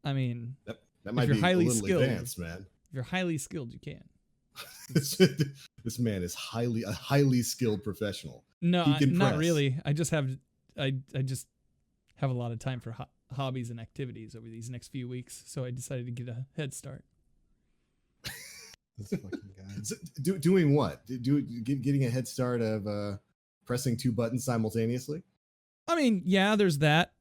I mean, that might you're be highly a little skilled. advanced, man. If you're highly skilled, you can. This man is a highly skilled professional. No, He can not press. really. I just have a lot of time for hobbies and activities over these next few weeks, so I decided to get a head start. This fucking guy. So, doing what? Getting a head start of pressing 2 buttons simultaneously? I mean, yeah, there's that.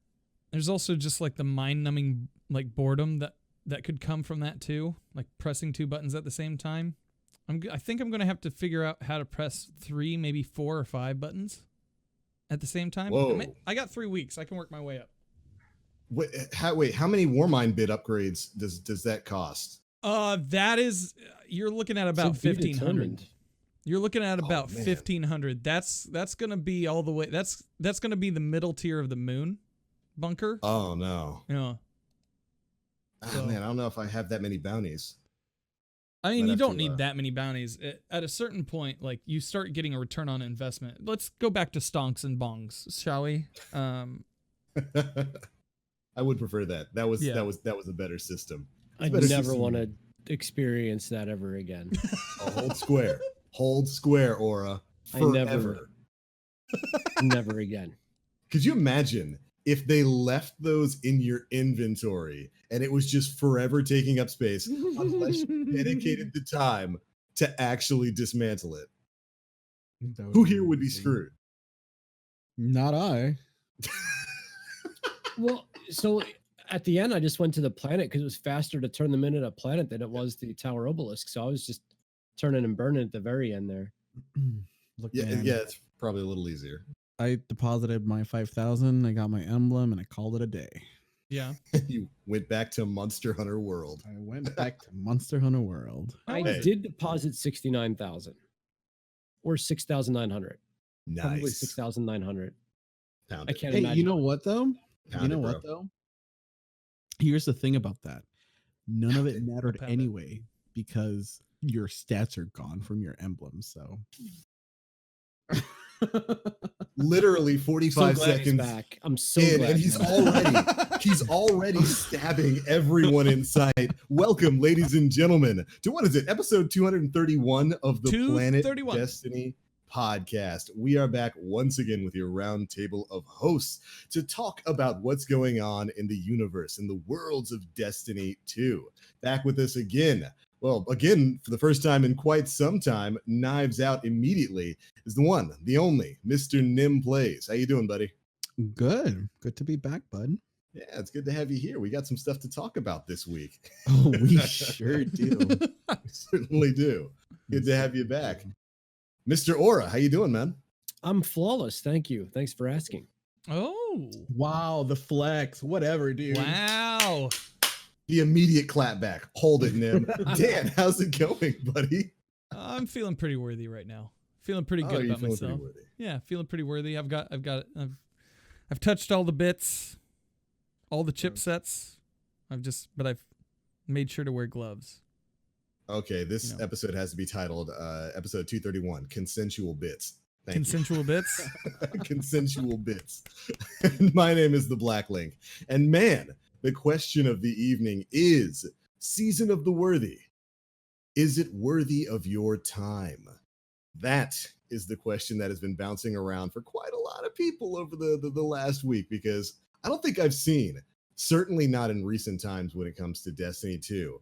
There's also just like the mind-numbing like boredom that could come from that too, like pressing 2 buttons at the same time. I think I'm gonna have to figure out how to press 3, maybe 4 or 5 buttons at the same time. Whoa. I got 3 weeks. I can work my way up. Wait, how many Warmind bit upgrades does that cost? That is, you're looking at about 1,500. You're looking at about 1,500. That's gonna be all the way. That's gonna be the middle tier of the moon bunker. Oh no. Yeah. So, man, I don't know if I have that many bounties. I mean, you don't need that many bounties. At a certain point, like you start getting a return on investment. Let's go back to stonks and bongs, shall we? I would prefer that. That was a better system. I never want to experience that ever again. Hold square, Aura. Forever. Never again. Could you imagine if they left those in your inventory and it was just forever taking up space unless you dedicated the time to actually dismantle it? Who here would be screwed? Not I. Well, so at the end, I just went to the planet because it was faster to turn them into a planet than it was the Tower Obelisk. So I was just turning and burning at the very end there. Look, Yeah, man, it's probably a little easier. I deposited my 5,000. I got my emblem, and I called it a day. Yeah. You went back to Monster Hunter World. I went back to Monster Hunter World. I did deposit 69,000 or 6,900. Nice. Probably 6,900. Pound I it. can't Hey, imagine. you know what though? Pound it, bro. Here's the thing about that. None of it Pound mattered it. anyway because your stats are gone from your emblem. So Literally 45 So glad he's seconds back. I'm so in, glad. and he's already stabbing everyone in sight. Welcome, ladies and gentlemen, to what is it? Episode 231 of the Planet 231. Destiny podcast. We are back once again with your round table of hosts to talk about what's going on in the universe, in the worlds of Destiny 2. Back with us again. Well, again, for the first time in quite some time, Knives Out immediately is the one, the only, Mr. Nem Plays. How you doing, buddy? good to be back, bud. Yeah, it's good to have you here. We got some stuff to talk about this week. Oh, we sure do. We certainly do. Good to have you back. Mr. Aura, how you doing, man? I'm flawless. Thank you. Thanks for asking. Oh. Wow, the flex, whatever, dude. Wow. The immediate clap back. Hold it, Nim. Dan, how's it going, buddy? I'm feeling pretty worthy right now. Feeling pretty Oh, good you're about feeling pretty myself. worthy. Yeah, feeling pretty worthy. I've touched all the bits, all the chipsets. I've made sure to wear gloves. Okay, this episode has to be titled episode 231, Consensual Bits. Thank Consensual bits. you. Consensual Bits. My name is The Black Link. And man, the question of the evening is, Season of the Worthy, is it worthy of your time? That is the question that has been bouncing around for quite a lot of people over the last week, because I don't think I've seen, certainly not in recent times when it comes to Destiny 2,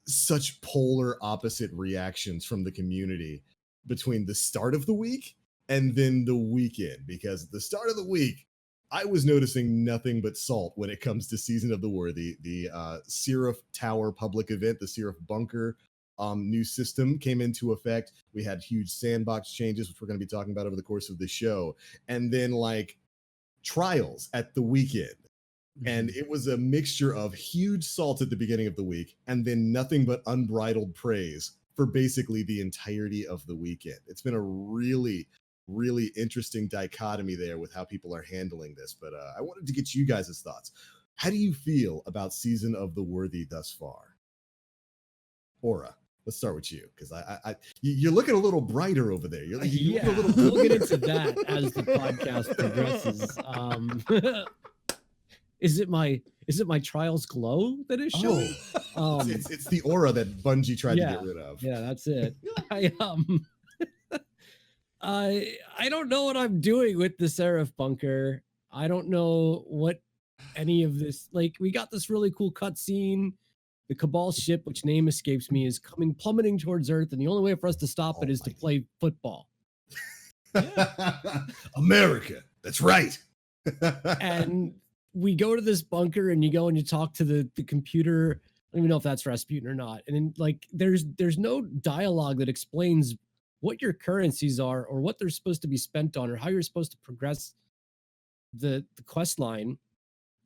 such polar opposite reactions from the community between the start of the week and then the weekend. Because at the start of the week, I was noticing nothing but salt when it comes to Season of the Worthy. The Seraph Tower public event, the Seraph Bunker new system came into effect. We had huge sandbox changes, which we're going to be talking about over the course of the show. And then like Trials at the weekend. And it was a mixture of huge salt at the beginning of the week and then nothing but unbridled praise for basically the entirety of the weekend. It's been a really, really interesting dichotomy there with how people are handling this. But I wanted to get you guys' thoughts. How do you feel about Season of the Worthy thus far? Aura, let's start with you, because you're looking a little brighter over there. You're looking a little. We'll get into that as the podcast progresses. Is it my Trials glow that is showing? It's the aura that Bungie tried to yeah. get rid of. Yeah, that's it. I don't know what I'm doing with the Seraph bunker. I don't know what any of this, like, we got this really cool cutscene. The Cabal ship, which name escapes me, is coming plummeting towards Earth, and the only way for us to stop it is to play football. America, that's right. And we go to this bunker, and you go and you talk to the computer. I don't even know if that's Rasputin or not. And then, like, there's no dialogue that explains what your currencies are or what they're supposed to be spent on or how you're supposed to progress the quest line.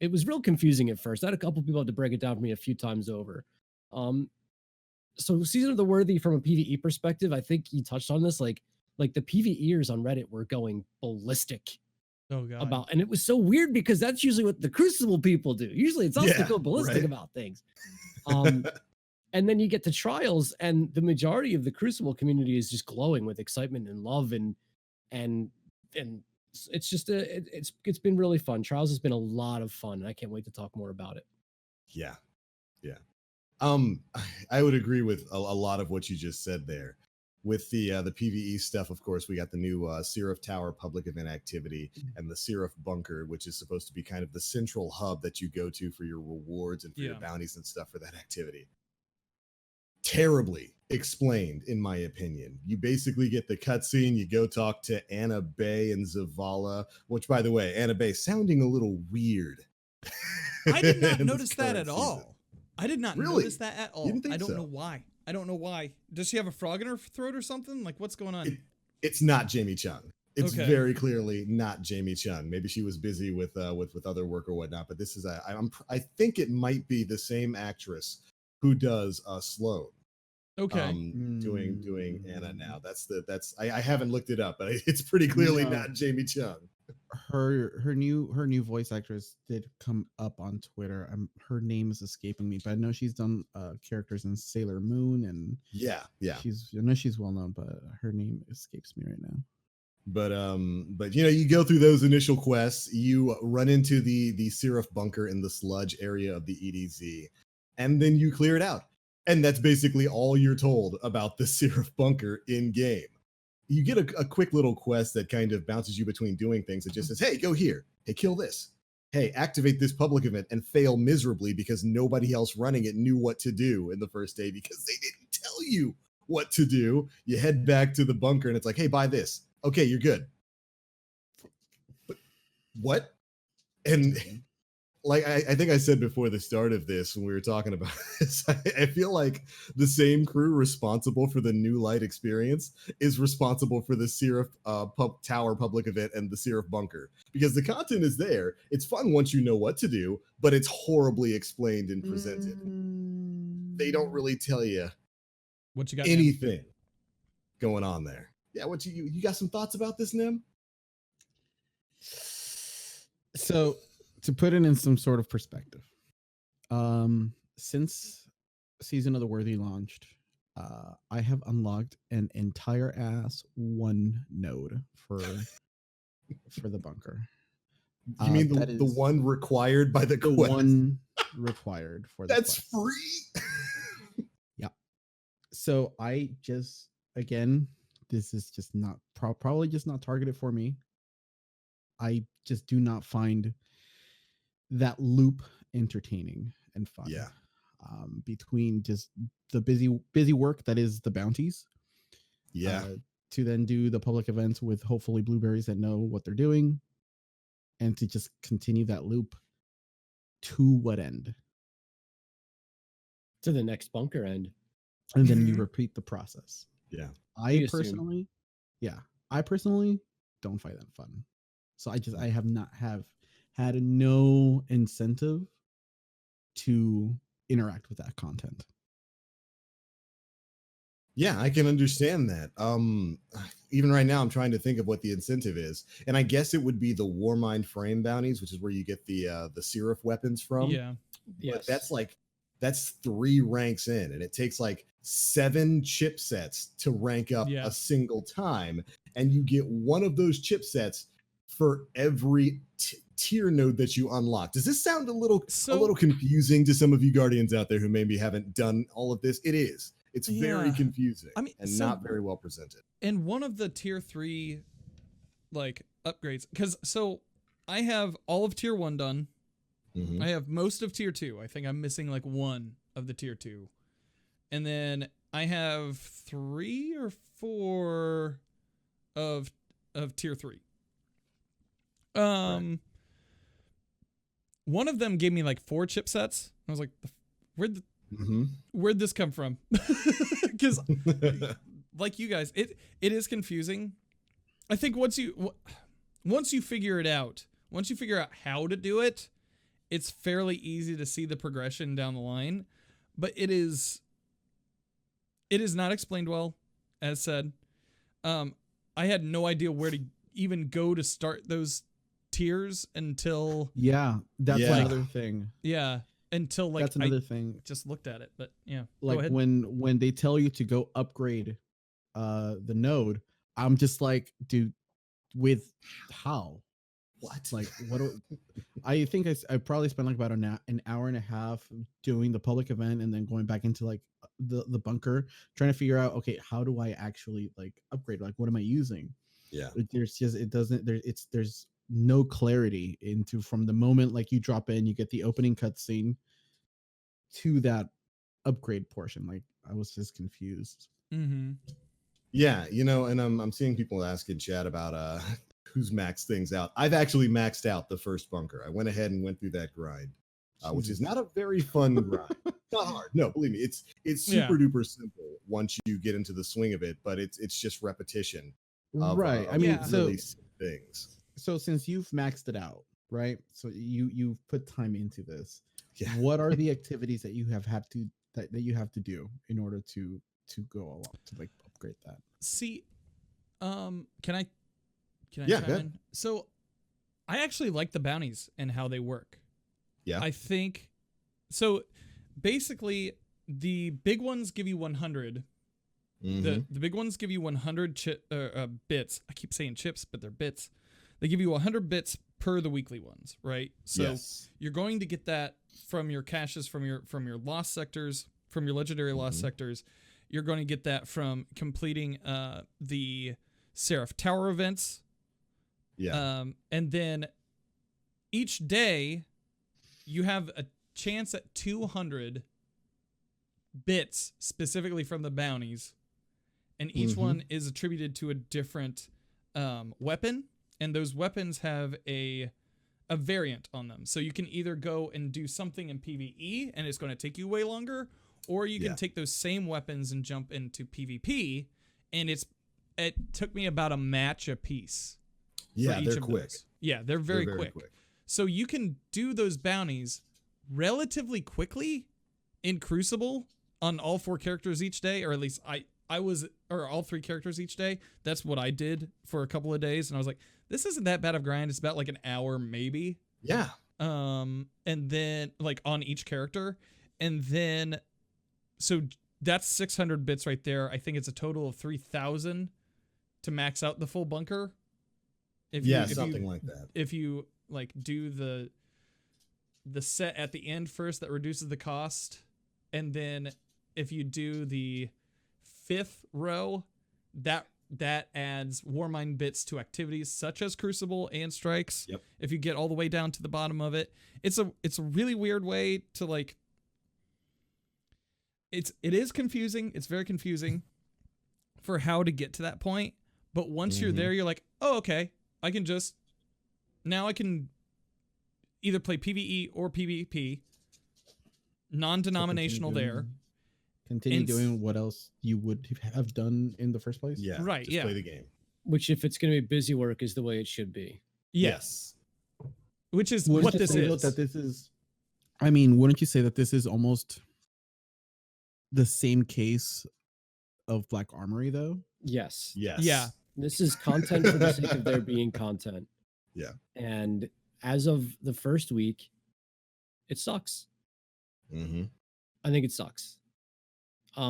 It was real confusing at first. I had a couple people had to break it down for me a few times over. So Season of the Worthy from a PvE perspective, I think you touched on this. Like the PvEers on Reddit were going ballistic about, and it was so weird because that's usually what the Crucible people do. Usually it's us that go ballistic about things. And then you get to Trials, and the majority of the Crucible community is just glowing with excitement and love, and it's just it's been really fun. Trials has been a lot of fun, and I can't wait to talk more about it. Yeah. I would agree with a lot of what you just said there. With the PvE stuff, of course, we got the new Seraph Tower public event activity and the Seraph Bunker, which is supposed to be kind of the central hub that you go to for your rewards and for your bounties and stuff for that activity. Terribly explained, in my opinion. You basically get the cutscene, you go talk to Anna Bay and Zavala, which, by the way, Anna Bay sounding a little weird. I did not notice that at all. I did not Really? notice that at all. You didn't think I don't so? know why. I don't know why. Does she have a frog in her throat or something? Like, what's going on? It's not Jamie Chung. It's Okay. very clearly not Jamie Chung. Maybe she was busy with other work or whatnot. But this is I think it might be the same actress who does Sloane. Okay. Doing Anna now. I haven't looked it up, but it's pretty clearly not Jamie Chung. Her new voice actress did come up on Twitter. Her name is escaping me, but I know she's done characters in Sailor Moon, and yeah. I know she's well known, but her name escapes me right now. But you go through those initial quests, you run into the Seraph bunker in the sludge area of the EDZ, and then you clear it out. And that's basically all you're told about the Seraph bunker in game. You get a quick little quest that kind of bounces you between doing things. It just says, hey, go here. Hey, kill this. Hey, activate this public event and fail miserably because nobody else running it knew what to do in the first day because they didn't tell you what to do. You head back to the bunker and it's like, hey, buy this. Okay, you're good. But what? And like I think I said before the start of this when we were talking about this, I feel like the same crew responsible for the New Light experience is responsible for the Seraph Tower public event and the Seraph bunker, because the content is there. It's fun once you know what to do, but it's horribly explained and presented. They don't really tell you What you got? anything going on there. Yeah, what you got some thoughts about this, Nem? So, to put it in some sort of perspective, since Season of the Worthy launched, I have unlocked an entire one node for the bunker. You mean the one required by the quest? One required for the That's quest. free. Yeah. So I just, again, this is just not probably just not targeted for me. I just do not find that loop entertaining and fun. Yeah. Between just the busy work that is the bounties. Yeah. To then do the public events with hopefully blueberries that know what they're doing, and to just continue that loop to what end? To the next bunker end. And then you repeat the process. Yeah. I personally don't find that fun. So I have not had no incentive to interact with that content. Yeah, I can understand that. Even right now, I'm trying to think of what the incentive is, and I guess it would be the Warmind frame bounties, which is where you get the Seraph weapons from. Yeah, but that's 3 ranks in, and it takes like 7 chipsets to rank up a single time, and you get one of those chipsets for every tier node that you unlock. Does this sound a little So- confusing to some of you Guardians out there who maybe haven't done all of this? It is. It's very Yeah. confusing I mean, and so- not very well presented. And one of the tier 3 like upgrades, because so I have all of tier 1 done. Mhm. I have most of tier 2. I think I'm missing like 1 of the tier 2. And then I have 3 or 4 of tier 3. One of them gave me like 4 chipsets. I was like, where'd this come from? Because like you guys, it is confusing. I think once you figure it out, once you figure out how to do it, it's fairly easy to see the progression down the line. But it is not explained well, as said. I had no idea where to even go to start those tiers until that's Yeah. another thing. until like That's another thing. just looked at it. But yeah, go Like ahead. when they tell you to go upgrade the node, I'm just like, dude, with how? What? Like, what? I think I probably spent like about an hour and a half doing the public event and then going back into like the bunker, trying to figure out, okay, how do I actually like upgrade? Like, what am I using? Yeah. There's no clarity into from the moment like you drop in, you get the opening cutscene to that upgrade portion. Like, I was just confused. Mm-hmm. Yeah, and I'm seeing people ask in chat about who's maxed things out. I've actually maxed out the first bunker. I went ahead and went through that grind, which is not a very fun grind. Not hard. No, believe me, it's super duper simple once you get into the swing of it, but it's just repetition. Right. I of mean, really simple things. So since you've maxed it out, right? So you've put time into this. Yeah. What are the activities that you have had to that you have to do in order to go along to like upgrade that? See, can I Yeah, chime go in? ahead. So I actually like the bounties and how they work. Yeah. I think so. Basically, the big ones give you 100. Mhm. The big ones give you 100 bits. I keep saying chips, but they're bits. They give you 100 bits per the weekly ones, right? So Yes. you're going to get that from your caches, from your lost sectors, from your legendary lost sectors. You're going to get that from completing the Seraph Tower events. Yeah. And then each day you have a chance at 200 bits specifically from the bounties, and each one is attributed to a different weapon, and those weapons have a variant on them. So you can either go and do something in PvE and it's going to take you way longer, or you can take those same weapons and jump into PvP, and it took me about a match a piece. Yeah, for each they're of quick. those. Yeah, they're very, quick. So you can do those bounties relatively quickly in Crucible on all 4 characters each day, or at least all 3 characters each day. That's what I did for a couple of days, and I was like, this isn't that bad of grind. It's about like an hour maybe. Yeah. And then like on each character, and then so that's 600 bits right there. I think it's a total of 3,000 to max out the full bunker. Something like that. If you like do the set at the end first, that reduces the cost, and then if you do the 5th row, that adds Warmind bits to activities such as Crucible and Strikes. Yep. If you get all the way down to the bottom of it, it's a really weird way to like. It is confusing. It's very confusing for how to get to that point. But once you're there, you're like, oh, okay, I can either play PvE or PvP, non-denominational there. Continue And doing what else you would have done in the first place. Yeah. Right, Just yeah. play the game. Which, if it's going to be busy work, is the way it should be. Yes. Which is Wouldn't what you this say, though, is. that this is. I mean, wouldn't you say that this is almost the same case of Black Armory, though? Yes. Yes. Yeah. This is content for the sake of there being content. Yeah. And as of the first week, it sucks. Mm-hmm. I think it sucks.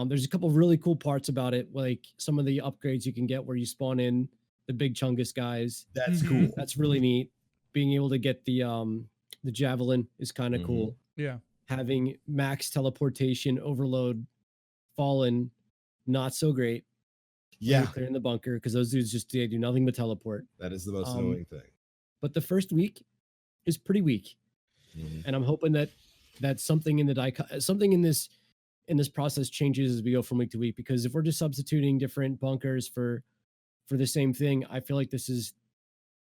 There's a couple really cool parts about it, like some of the upgrades you can get where you spawn in big Chungus guys. That's Mhm. cool. That's really neat. Being able to get the javelin is kind of Mhm. cool. Yeah. Having max teleportation, overload, fallen, not so great. When Yeah, you're clearing the bunker, because those dudes just they do nothing but teleport. that is the most Um, annoying thing. But the first week is pretty weak, Mhm. and I'm hoping that something in something in this process changes as we go from week to week. Because if we're just substituting different bunkers for the same thing, I feel like this is.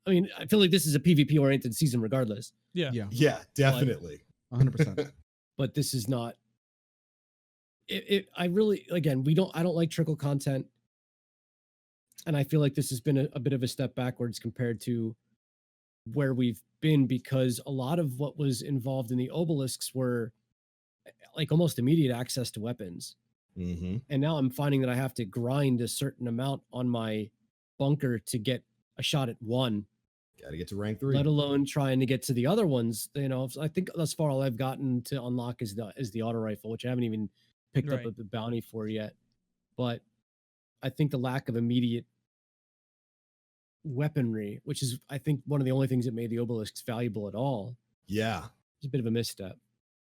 I mean, I feel like this is a PvP oriented season, regardless. Yeah. Yeah, Yeah, definitely. 100%. But this is not. I really again I don't like trickle content, and I feel like this has been a bit of a step backwards compared to where we've been, because a lot of what was involved in the obelisks were like almost immediate access to weapons. Hmm. And now I'm finding that I have to grind a certain amount on my bunker to get a shot at one, Got to get to rank 3. let alone trying to get to the other ones. You know, I think thus far all I've gotten to unlock is the auto rifle, which I haven't even picked up Right. the bounty for yet. But I think the lack of immediate weaponry, which is I think one of the only things that made the obelisks valuable at all, Yeah. is a bit of a misstep.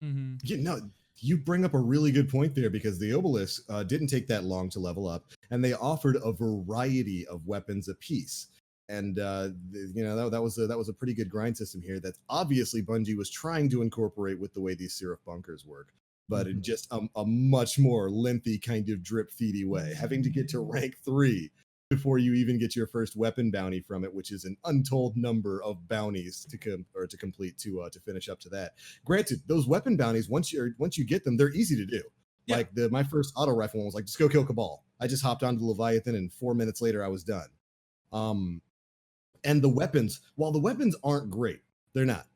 Mm-hmm. No, you bring up a really good point there, because the obelisk didn't take that long to level up, and they offered a variety of weapons apiece. And that was a pretty good grind system here. That obviously Bungie was trying to incorporate with the way these Seraph bunkers work, but in just a much more lengthy kind of drip feedy way, having to get to rank 3 before you even get your first weapon bounty from it, which is an untold number of bounties to complete to finish up to that. Granted, those weapon bounties, once you get them, they're easy to do. Yeah. Like my first auto rifle one was like, just go kill Cabal. I just hopped onto the Leviathan, and 4 minutes later I was done. And the weapons, while the weapons aren't great, they're not.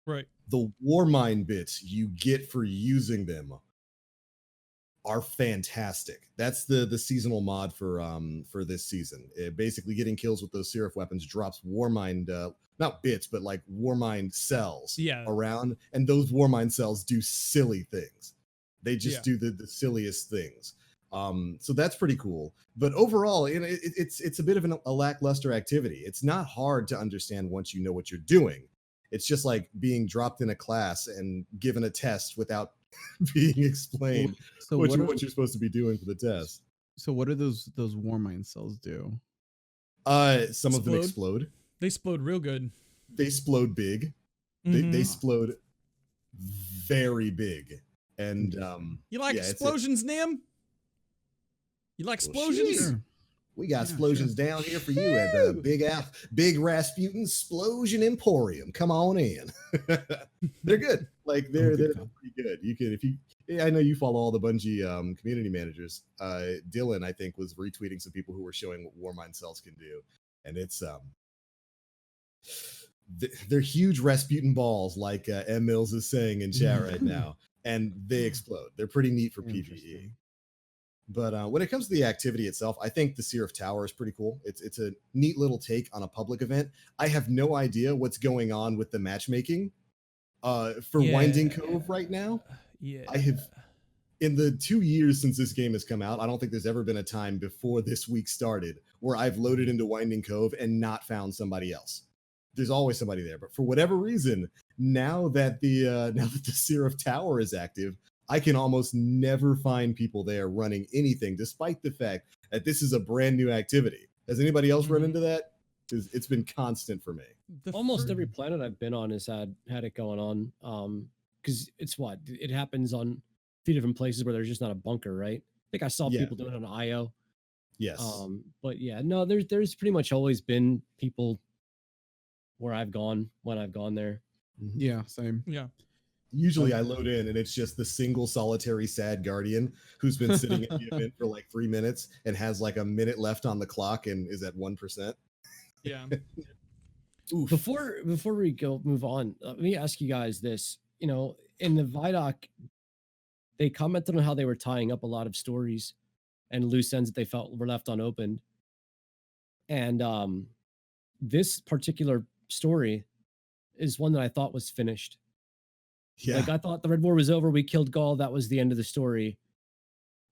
Right. The Warmind bits you get for using them are fantastic. That's the seasonal mod for this season. Basically, getting kills with those Seraph weapons drops Warmind, not bits, but like Warmind cells around, and those Warmind cells do silly things. They just do the silliest things. So that's pretty cool. But overall, it's a bit of a lackluster activity. It's not hard to understand once you know what you're doing. It's just like being dropped in a class and given a test without being explained So what what you're supposed to be doing for the test. So what do those Warmind cells do? Some of them explode. They explode real good. They explode big. Mhm. They explode very big. And You like yeah, explosions, Nem? You like Well, explosions? sure. We got Yeah, explosions down here for you at the Big Rasputin Explosion Emporium. Come on in. They're good. Like they're pretty good. You can I know you follow all the Bungie community managers. Dylan, I think, was retweeting some people who were showing what Warmind cells can do, and it's they're huge Rasputin balls, like M Mills is saying in chat right now, and they explode. They're pretty neat for PvE. But when it comes to the activity itself, I think the Seraph Tower is pretty cool. It's a neat little take on a public event. I have no idea what's going on with the matchmaking for Winding Cove right now. Yeah. I have, in the 2 years since this game has come out, I don't think there's ever been a time before this week started where I've loaded into Winding Cove and not found somebody else. There's always somebody there. But for whatever reason, now that the Seraph Tower is active, I can almost never find people there running anything, despite the fact that this is a brand new activity. Has anybody else run into that? It's been constant for me. Almost every planet I've been on has had it going on. Because it's it happens on a few different places where there's just not a bunker, right? I think I saw people doing it on IO. Yes. But yeah, no, there's pretty much always been people where I've gone when I've gone there. Yeah, same. Yeah. Usually I load in and it's just the single solitary sad guardian who's been sitting at the event for like 3 minutes and has like a minute left on the clock and is at 1%. Yeah. Before we move on, let me ask you guys this. You know, in the Vidoc, they commented on how they were tying up a lot of stories and loose ends that they felt were left unopened. And this particular story is one that I thought was finished. Yeah. Like I thought the Red War was over. We killed Gaul. That was the end of the story.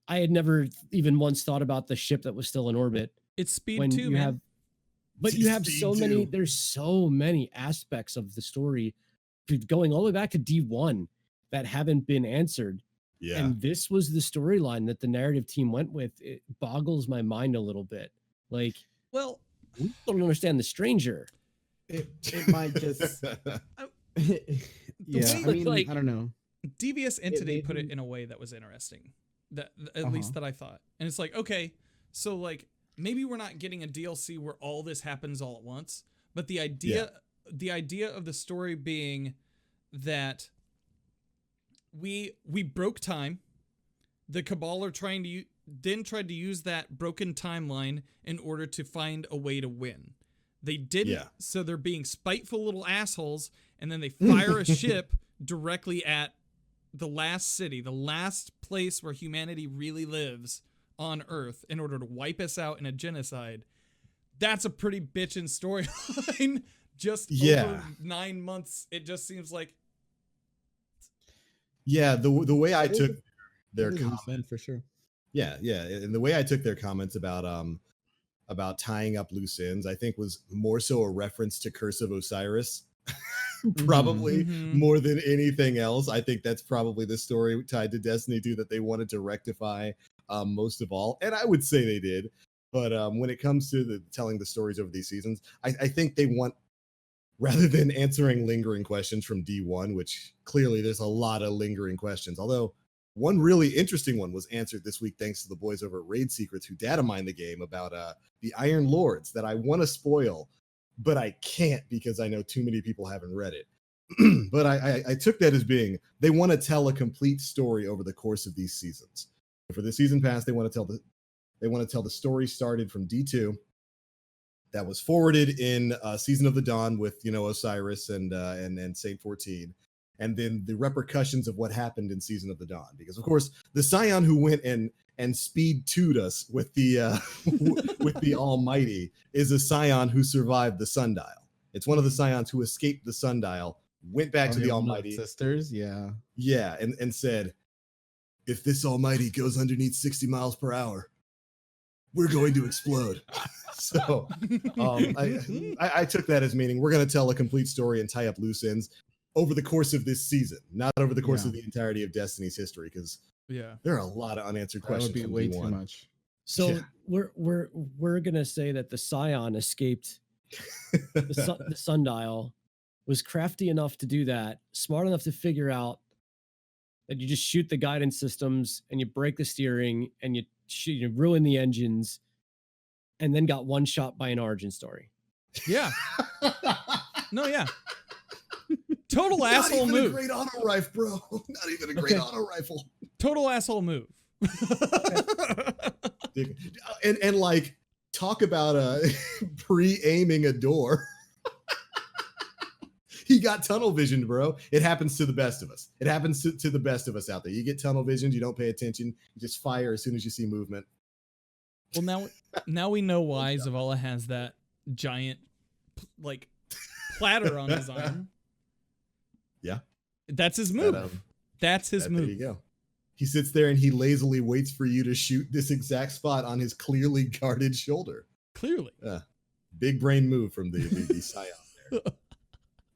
I had never even once thought about the ship that was still in orbit. It's speed 2, man. But you have so many, D2. there's so many aspects of the story going all the way back to D1 that haven't been answered. Yeah. And this was the storyline that the narrative team went with. It boggles my mind a little bit. Like, Well, we don't understand the stranger. It might just. Yeah, way- I mean, like- I don't know. Devious Entity put it maybe- in a way that was interesting. That at least that I thought. And it's like, okay, so like maybe we're not getting a DLC where all this happens all at once, but the idea of the story being that we broke time. The Cabal are trying to tried to use that broken timeline in order to find a way to win. They didn't, Yeah. so they're being spiteful little assholes, and then they fire a ship directly at the last city, the last place where humanity really lives on Earth, in order to wipe us out in a genocide. That's a pretty bitchin' storyline. Just over 9 months, it just seems like. Yeah, the way I took their That is comments, insane for sure. yeah, and the way I took their comments about tying up loose ends, I think was more so a reference to Curse of Osiris. Probably Mhm. more than anything else. I think that's probably the story tied to Destiny 2 that they wanted to rectify most of all. And I would say they did. But when it comes to telling the stories over these seasons, I think they want, rather than answering lingering questions from D1, which clearly there's a lot of lingering questions, although one really interesting one was answered this week thanks to the boys over at Raid Secrets who data mined the game about the Iron Lords that I want to spoil, but I can't because I know too many people haven't read it. But I took that as being they want to tell a complete story over the course of these seasons. For the season pass, they want to tell the story started from D2 that was forwarded in Season of the Dawn with Osiris and Saint 14, and then the repercussions of what happened in Season of the Dawn. Because of course, the Scion who went and speed 2'd us with the with the Almighty is a Scion who survived the Sundial. It's one of the Scions who escaped the Sundial, went back to the Almighty, sisters. Yeah, and said, if this Almighty goes underneath 60 miles per hour, we're going to explode. So I took that as meaning we're going to tell a complete story and tie up loose ends over the course of this season, not over the course of the entirety of Destiny's history, because there are a lot of unanswered questions. That would be way too much. So we're gonna say that the Scion escaped the Sundial, was crafty enough to do that, smart enough to figure out that you just shoot the guidance systems and you break the steering and you ruin the engines, and then got one shot by an origin story. Yeah. No, yeah. Total asshole Not even move. a great auto rifle, bro. Not even a great auto rifle. Total asshole move. and like talk about pre-aiming a door. He got tunnel vision, bro. It happens to the best of us. It happens to the best of us out there. You get tunnel vision, you don't pay attention, you just fire as soon as you see movement. Well, now we know why Zavala has that giant like platter on his arm. Yeah. That's his move. That's his move. There you go. He sits there and he lazily waits for you to shoot this exact spot on his clearly guarded shoulder. Clearly. Big brain move from the Scion there.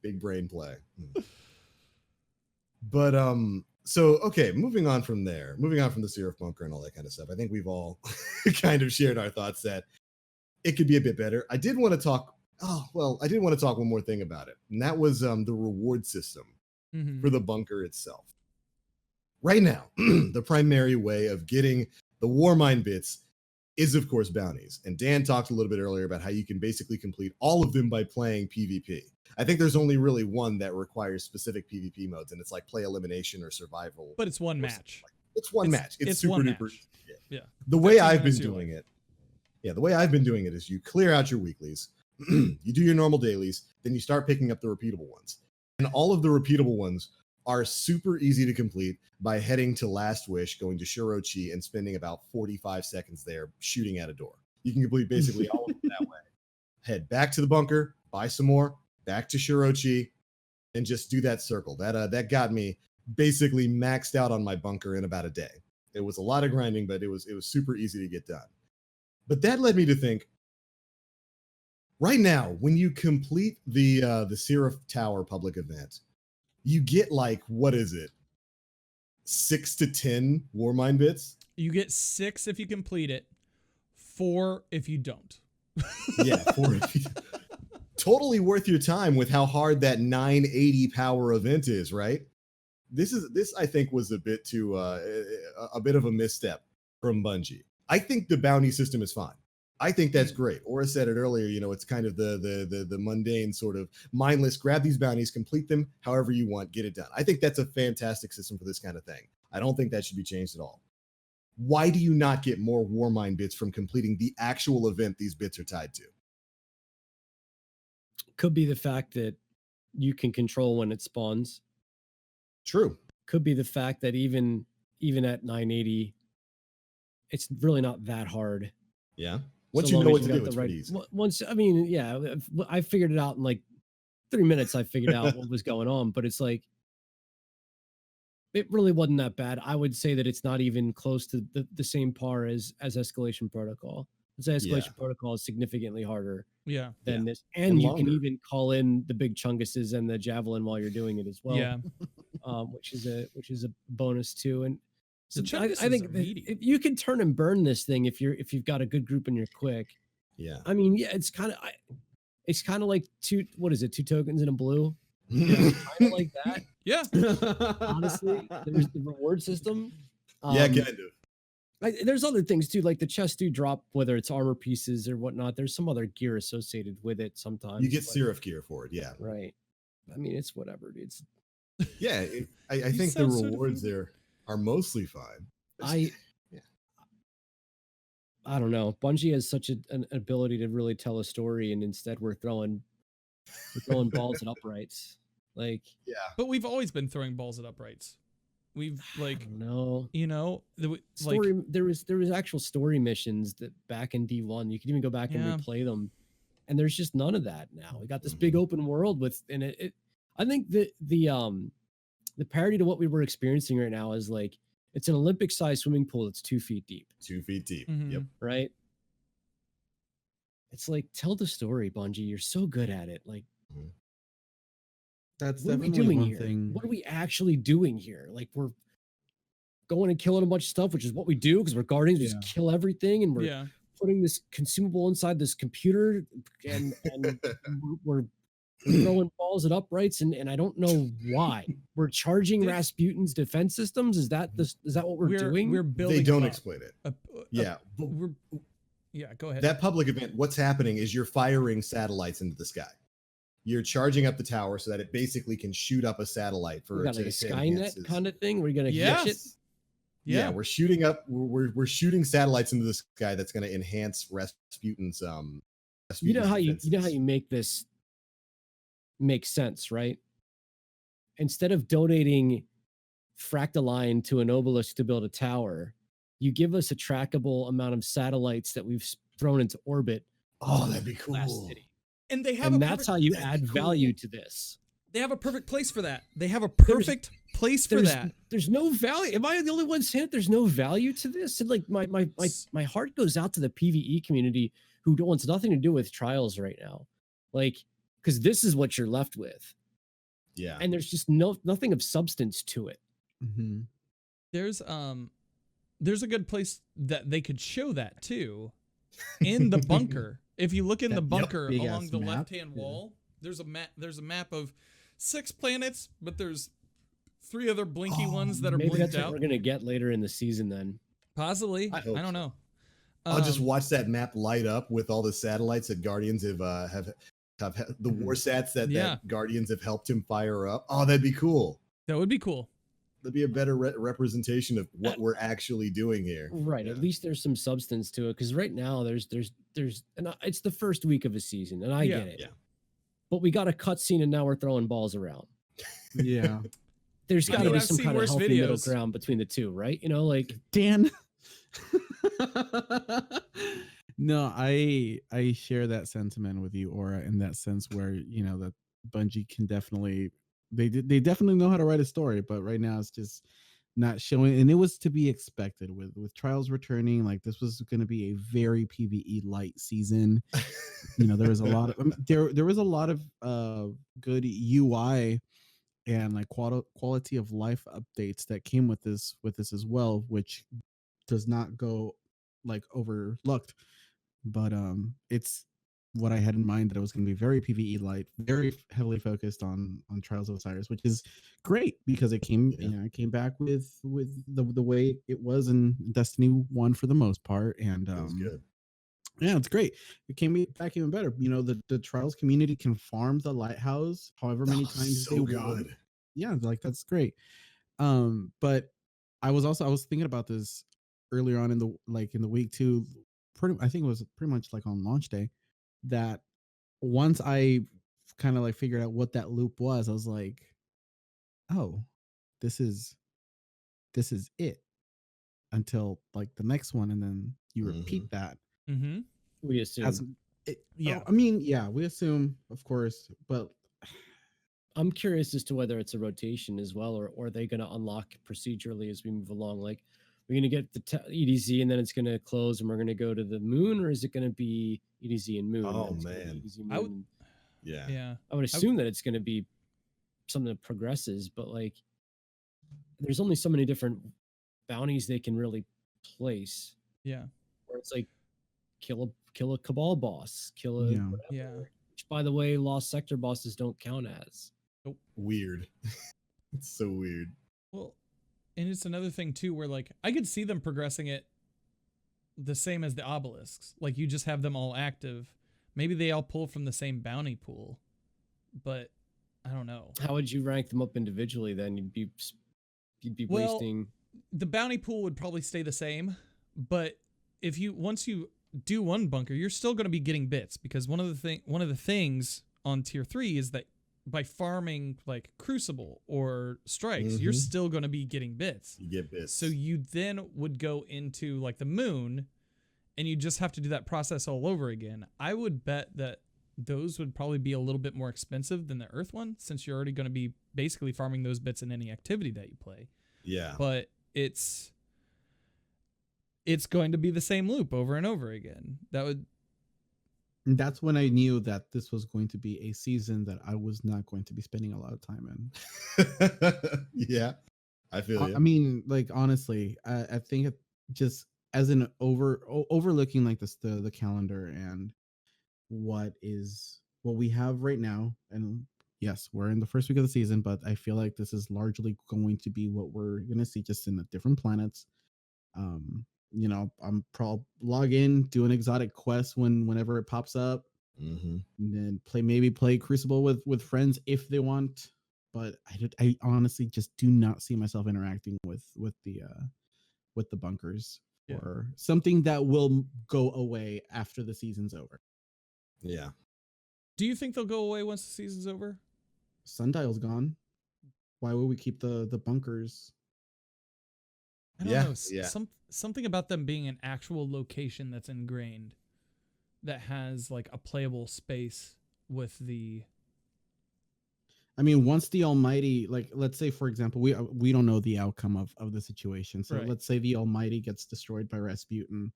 Big brain play. But so okay, moving on from the Seraph Bunker and all that kind of stuff. I think we've all kind of shared our thoughts that it could be a bit better. I did want to talk one more thing about it, and that was the reward system for the bunker itself. Right now, the primary way of getting the Warmind bits is, of course, bounties. And Dan talked a little bit earlier about how you can basically complete all of them by playing PvP. I think there's only really one that requires specific PvP modes, and it's like play elimination or survival. But it's one match. It's one match. It's super one duper. match. Yeah. The way I've been doing it. Yeah, the way I've been doing it is you clear out your weeklies, you do your normal dailies, then you start picking up the repeatable ones. And all of the repeatable ones are super easy to complete by heading to Last Wish, going to Shirochi, and spending about 45 seconds there shooting at a door. You can complete basically all of them that way. Head back to the bunker, buy some more, back to Shirochi, and just do that circle. That got me basically maxed out on my bunker in about a day. It was a lot of grinding, but it was super easy to get done. But that led me to think, Right now, when you complete the Seraph Tower public event, you get like, what is it? 6 to 10 Warmind bits? You get 6 if you complete it, 4 if you don't. Yeah, 4 if you totally worth your time with how hard that 980 power event is, right? This I think was a bit too a bit of a misstep from Bungie. I think the bounty system is fine. I think that's great. Aura said it earlier, you know, it's kind of the mundane sort of mindless, grab these bounties, complete them however you want, get it done. I think that's a fantastic system for this kind of thing. I don't think that should be changed at all. Why do you not get more Warmind bits from completing the actual event these bits are tied to? Could be the fact that you can control when it spawns. True. Could be the fact that even at 980, it's really not that hard. Yeah. Once So you long know as what to got do, the it's pretty easy. Once, I mean, yeah, I figured it out in like 3 minutes. I figured out what was going on, but it's like, it really wasn't that bad. I would say that it's not even close to the same par as Escalation Protocol. I'd say Escalation Protocol is significally harder Yeah. than this. And And you longer. can even call in the big chunguses and the javelin while you're doing it as well. Yeah. Which is a bonus too. And so The I chunguses think are that meaty. if you can turn and burn this thing if you've got a good group and you're quick. Yeah. I mean, yeah, it's kind of like two tokens in a blue. Kind of like that. Yeah. Honestly, there's the reward system. Yeah, kind of. There's other things too, like the chests do drop, whether it's armor pieces or whatnot. There's some other gear associated with it sometimes. You get Seraph gear for it, yeah. Right. I mean, it's whatever. It's Yeah, I think the sound so rewards defeated. there are mostly fine. I don't know. Bungie has such an ability to really tell a story, and instead we're throwing balls at uprights. Like, Yeah. But we've always been throwing balls at uprights. We've like, no you know, story. There was actual story missions that back in D1, you could even go back Yeah. and replay them, and there's just none of that now. We got this big open world with, and it I think the parody to what we were experiencing right now is like, it's an Olympic-sized swimming pool that's 2 feet deep. 2 feet deep. Mhm. Yep. Right? It's like, tell the story, Bungie. You're so good at it. Like, That's what are we definitely doing one here? thing. What are we actually doing here? Like, we're going and killing a bunch of stuff, which is what we do because we're guardians. We Yeah. just kill everything, and we're yeah. putting this consumable inside this computer, and we're throwing balls at uprights, and I don't know why. We're charging Did- Rasputin's defense systems. Is that what we're doing? We're building. They don't up explain it. a- Yeah. but yeah. Go ahead. that public event, what's happening is you're firing satellites into the sky. You're charging up the tower so that it basically can shoot up a satellite for We got like a Skynet kind of thing. We're gonna catch it. Yeah, we're shooting up. We're shooting satellites into the sky. That's going to enhance Rasputin's. You know how defenses. you make this make sense, right? Instead of donating Fractaline to an obelisk to build a tower, you give us a trackable amount of satellites that we've thrown into orbit. Oh, that'd be Last cool. city. And they have. And a that's perfect, how you that'd add be cool. value to this. They have a perfect place for that. They have a perfect place for that. There's no value. Am I the only one saying it? There's no value to this? And like my heart goes out to the PvE community who wants nothing to do with Trials right now. Like, because this is what you're left with. Yeah. And there's just nothing of substance to it. Mm-hmm. There's a good place that they could show that too, in the bunker. If you look in the bunker big along ass the map, left-hand yeah. wall, there's a map. There's a map of 6 planets, but there's 3 other blinky ones that are Maybe blinked that's what out. we're gonna get later in the season then. Possibly. I I hope don't so. know. I'll just watch that map light up with all the satellites that Guardians have the war sats Yeah. that Guardians have helped him fire up. Oh, that'd be cool. That would be cool. That'd be a better representation of what we're actually doing here. Right. Yeah. At least there's some substance to it. Because right now there's and it's the first week of a season, and I Yeah. get it. Yeah. But we got a cutscene, and now we're throwing balls around. Yeah. There's I got to mean, be I've some seen kind of worse healthy middle videos. ground between the two, right? You know, like Dan. No, I share that sentiment with you, Aura, in that sense where, you know, that Bungie can definitely they definitely know how to write a story, but right now it's just not showing, and it was to be expected with Trials returning. Like this was going to be a very PvE light season. You know, there was a lot of there was a lot of good UI and like quality of life updates that came with this as well, which does not go like overlooked. But it's what I had in mind, that it was going to be very PvE light, very heavily focused on Trials of Osiris, which is great because it came it came back with the way it was in Destiny 1 for the most part. And That was good. yeah, it's great. It came back even better. You know, the Trials community can farm the lighthouse however many times so they good. want. Yeah, like that's great. But I was thinking about this earlier on in the week too. I think it was pretty much like on launch day, that once I kind of like figured out what that loop was, I was like, oh, this is it until like the next one, and then you repeat that. Mm-hmm. We assume. Yeah. I mean, yeah, we assume, of course, but I'm curious as to whether it's a rotation as well, or are they going to unlock procedurally as we move along? Like, we're going to get the EDZ and then it's going to close and we're going to go to the moon, or is it going to be EDZ and moon? Oh, and it's gonna be man. EDZ, moon, I would- and- Yeah. I would assume that it's going to be something that progresses, but like, there's only so many different bounties they can really place. Yeah. Or it's like kill a cabal boss, kill a Yeah. whatever, Yeah. which by the way, lost sector bosses don't count as. Weird. It's so weird. Well, and it's another thing too, where like I could see them progressing it the same as the obelisks. Like you just have them all active. Maybe they all pull from the same bounty pool, but I don't know. How would you rank them up individually then? You'd be Well, wasting. The bounty pool would probably stay the same, but if you once you do one bunker, you're still going to be getting bits, because one of the things on tier 3 is that by farming like Crucible or Strikes, you're still going to be getting bits. You get bits. So you then would go into like the moon and you just have to do that process all over again. I would bet that those would probably be a little bit more expensive than the Earth one, since you're already going to be basically farming those bits in any activity that you play. Yeah. But it's going to be the same loop over and over again. that's when I knew that this was going to be a season that I was not going to be spending a lot of time in. Yeah. I feel you. I mean, like honestly, I think it just as an overlooking like this the calendar and what we have right now, and yes, we're in the first week of the season, but I feel like this is largely going to be what we're gonna see, just in the different planets. You know, I'm probably log in, do an exotic quest whenever it pops up, and then play Crucible with friends if they want. But I honestly just do not see myself interacting with the bunkers or something that will go away after the season's over. Yeah. Do you think they'll go away once the season's over? Sundial's gone. Why would we keep the bunkers? I don't Yeah, know. yeah. Something about them being an actual location that's ingrained, that has like a playable space with the. I mean, once the Almighty, like, let's say, for example, we don't know the outcome of the situation. So Right. let's say the Almighty gets destroyed by Rasputin.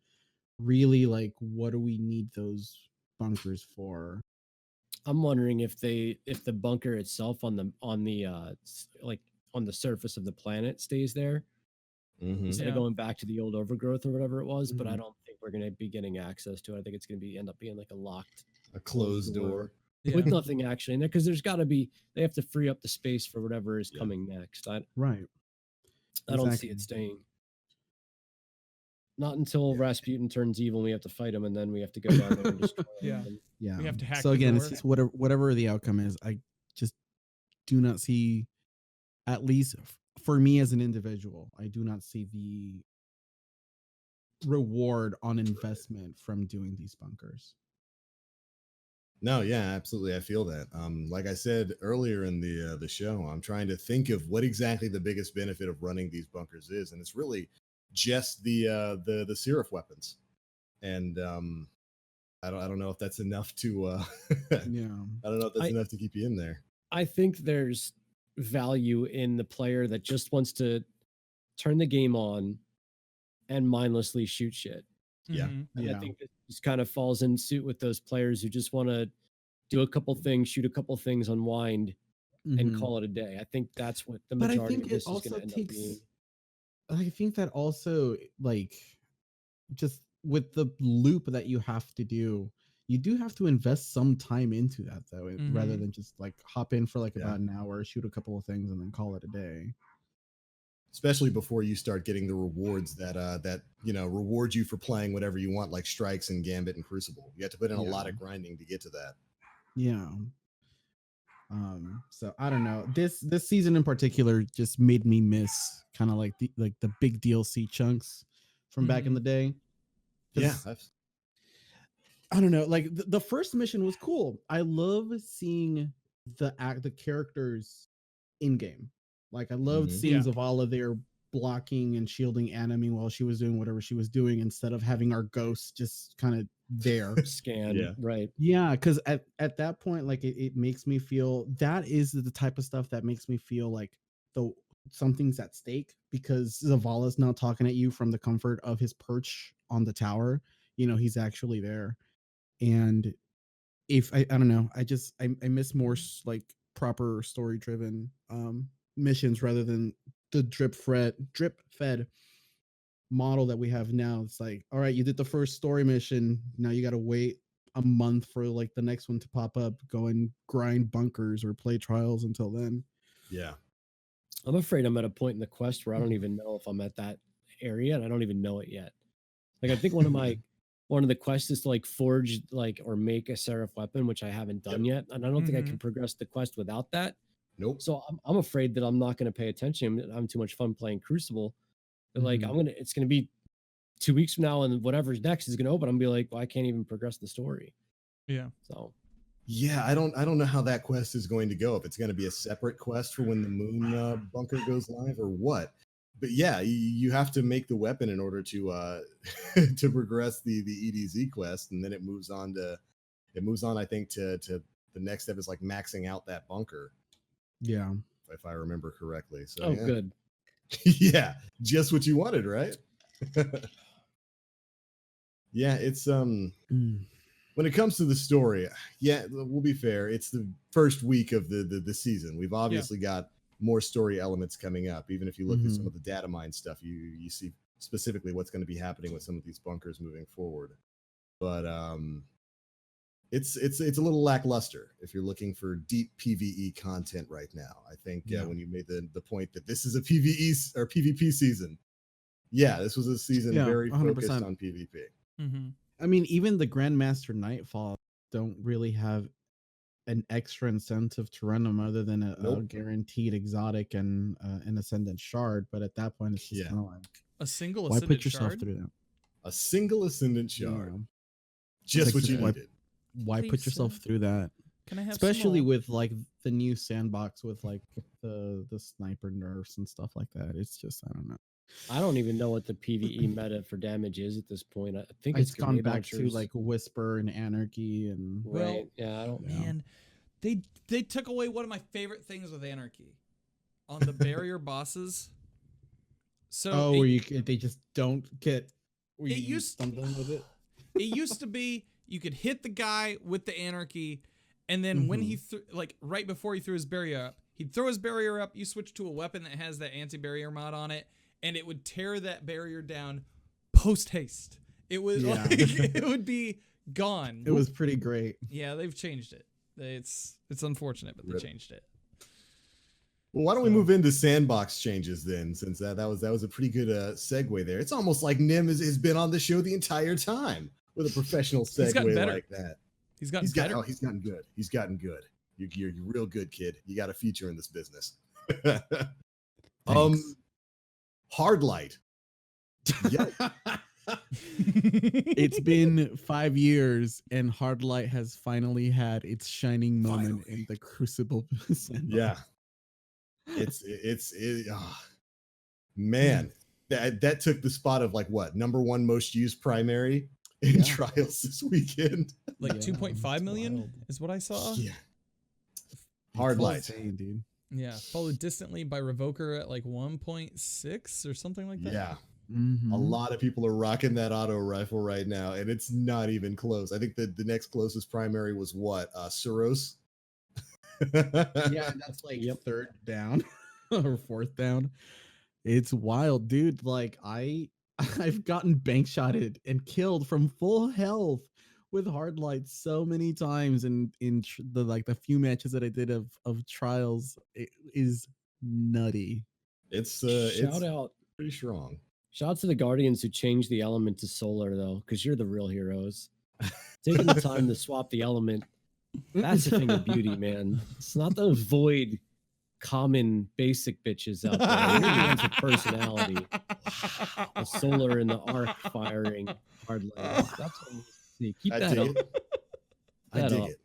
Really, like, what do we need those bunkers for? I'm wondering if the bunker itself on the surface of the planet stays there instead of Yeah. going back to the old overgrowth or whatever it was. But I Mhm. don't think we're going to be getting access to it. I think it's going to end up being like a locked A closed door. Yeah. with nothing actually in there, because there's got to be, they have to free up the space for whatever is Yeah. coming next. I Right. don't see Exactly. it staying. Not until Rasputin turns evil and we have to fight him, and then we have to go down there and destroy Yeah. him. Yeah. We have to hack So the again, it's door. just whatever the outcome is. I just do not see, at least for me as an individual, I do not see the reward on investment from doing these bunkers. No, yeah, absolutely. I feel that. Like I said earlier in the show, I'm trying to think of what exactly the biggest benefit of running these bunkers is, and it's really just the Seraph weapons. And I don't know if that's enough to Yeah. I don't know if that's enough to keep you in there. I think there's value in the player that just wants to turn the game on and mindlessly shoot shit. Yeah. Mhm. And Yeah. I think this kind of falls in suit with those players who just want to do a couple things, shoot a couple things, unwind, and Mhm. call it a day. I think that's what the But I majority think of it this is going also to end up being. takes. I think that also, like, just with the loop that you have to do, you do have to invest some time into that, though, rather Mhm. than just like hop in for like Yeah. about an hour, shoot a couple of things, and then call it a day. Especially before you start getting the rewards that reward you for playing whatever you want, like strikes and Gambit and Crucible. You have to put in a lot Yeah. of grinding to get to that. Yeah. So I don't know. This season in particular just made me miss kind of like the big DLC chunks from back in the day. 'Cause Yeah, that's- I don't know. Like the first mission was cool. I love seeing the characters in game. Like I loved Mhm. seeing Yeah. Zavala there blocking and shielding Anime while she was doing whatever she was doing, instead of having our ghost just kind of there. Scan, Yeah. right? Yeah, because at that point, like it makes me feel that is the type of stuff that makes me feel like the something's at stake, because Zavala's not talking at you from the comfort of his perch on the tower. He's actually there. And if I don't know, I miss more like proper story driven missions rather than the drip fed model that we have now. It's like, all right, you did the first story mission, now you got to wait a month for like the next one to pop up. Go and grind bunkers or play trials until then. yeah. I'm afraid I'm at a point in the quest where I don't even know if I'm at that area, and I don't even know it yet. Like I think one of the quests is to like forge or make a seraph weapon, which I haven't done yet, and I don't think I can progress the quest without that. Nope. So I'm afraid that I'm not going to pay attention. I'm having too much fun playing Crucible. But like it's gonna be 2 weeks from now, and whatever's next is gonna open. I'm gonna be like, well, I can't even progress the story. Yeah. So Yeah, I don't know how that quest is going to go. If it's going to be a separate quest for when the moon bunker goes live or what. But yeah, you have to make the weapon in order to to progress the EDZ quest, and then it moves on. I think to the next step is like maxing out that bunker, Yeah. if I remember correctly. So oh yeah. good. Yeah, just what you wanted, right? Yeah, it's Mm. when it comes to the story, yeah, we'll be fair. It's the first week of the season. We've obviously got more story elements coming up. Even if you look at some of the data mine stuff, you see specifically what's going to be happening with some of these bunkers moving forward. But it's a little lackluster if you're looking for deep PvE content right now. I think when you made the point that this is a PvE or PvP season, yeah, this was a season very 100%. focused on PvP. Mm-hmm. I mean, even the Grandmaster Nightfall don't really have an extra incentive to run them other than a guaranteed exotic and an ascendant shard. But at that point, it's just kind of like A single why ascendant put yourself shard? through that? A single ascendant shard, Yeah. just Like what you why- needed. Why put Please, yourself sir. through that? Can I have Especially some more? with like the new sandbox with like the sniper nerfs and stuff like that. It's just I don't know. I don't even know what the PvE meta for damage is at this point. I think It's gone grenade back to launchers. like Whisper and Anarchy and right. Well, Yeah, I don't. Yeah. Man, they took away one of my favorite things with Anarchy on the barrier bosses. So they just don't get. It used- stumbling with it. it used to be you could hit the guy with the Anarchy, and then when he right before he threw his barrier up, he'd throw his barrier up. You switch to a weapon that has that anti-barrier mod on it, and it would tear that barrier down post haste. It was like it would be gone. It was pretty great. Yeah, they've changed it. It's unfortunate, but they changed it. Well, why don't we move into sandbox changes then, since that was a pretty good segue there. It's almost like Nem has been on the show the entire time with a professional segue like that. He's gotten better. He's gotten good. He's gotten good. You're real good, kid. You got a future in this business. Hard light. Yep. It's been 5 years, and Hard Light has finally had its shining moment in the Crucible. Yeah. Man, that took the spot of like what, #1 most used primary in trials this weekend. Like 2.5 million is what I saw. Yeah. Hard light. Insane, dude. Yeah, followed distantly by Revoker at like 1.6 or something like that. Yeah. Mhm. A lot of people are rocking that auto rifle right now, and it's not even close. I think the next closest primary was what? Suros? Yeah, and that's like Yep. third down or fourth down. It's wild, dude. Like I've gotten bank shotted and killed from full health with hard lights so many times, and the few matches that I did of trials, it is nutty. It's Shout out. pretty strong. Shout out to the Guardians who changed the element to solar, though, because you're the real heroes. Taking the time to swap the element, that's a thing of beauty, man. It's not those void, common, basic bitches out there. You're the ones with personality. The solar and the arc firing hard lights. That's what I need to see. Keep I that dig up. it. I That dig up. it.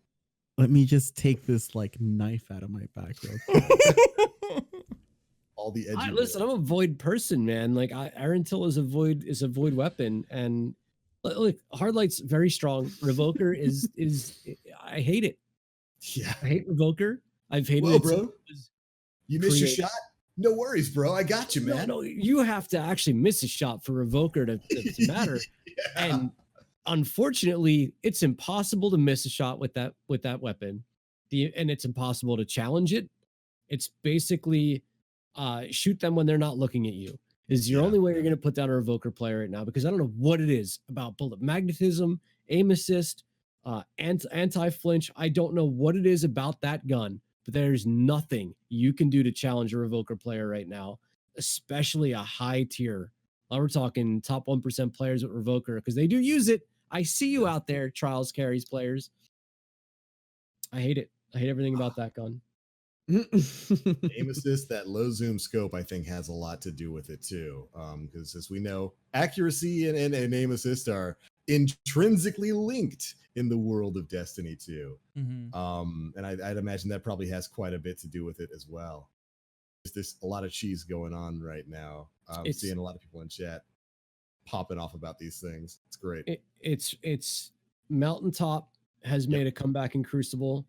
Let me just take this like knife out of my back real quick. All the edgy. Listen, I'm a void person, man. Like Iron Till is a void weapon, and look, Hardlight's very strong. Revoker is I hate it. Yeah. I hate Revoker. I've hated Whoa, it. since bro. it was You missed your created. shot? No worries, bro. I got you, man. No, you have to actually miss a shot for Revoker to matter. Yeah. And unfortunately, it's impossible to miss a shot with that weapon. And it's impossible to challenge it. It's basically shoot them when they're not looking at you. Is your Yeah. only way you're going to put down a Revoker player right now, because I don't know what it is about bullet magnetism, aim assist, anti-flinch. I don't know what it is about that gun, but there's nothing you can do to challenge a Revoker player right now, especially a high tier. We're talking top 1% players with Revoker, because they do use it. I see you out there, Trials carries players. I hate it. I hate everything about that gun. Aim assist, that low zoom scope, I think has a lot to do with it too. Because as we know, accuracy and aim assist are intrinsically linked in the world of Destiny 2. Mhm. And I'd imagine that probably has quite a bit to do with it as well. There's a lot of cheese going on right now. I'm It's- seeing a lot of people in chat popping off about these things. It's great. It's Mountaintop has made a comeback in Crucible,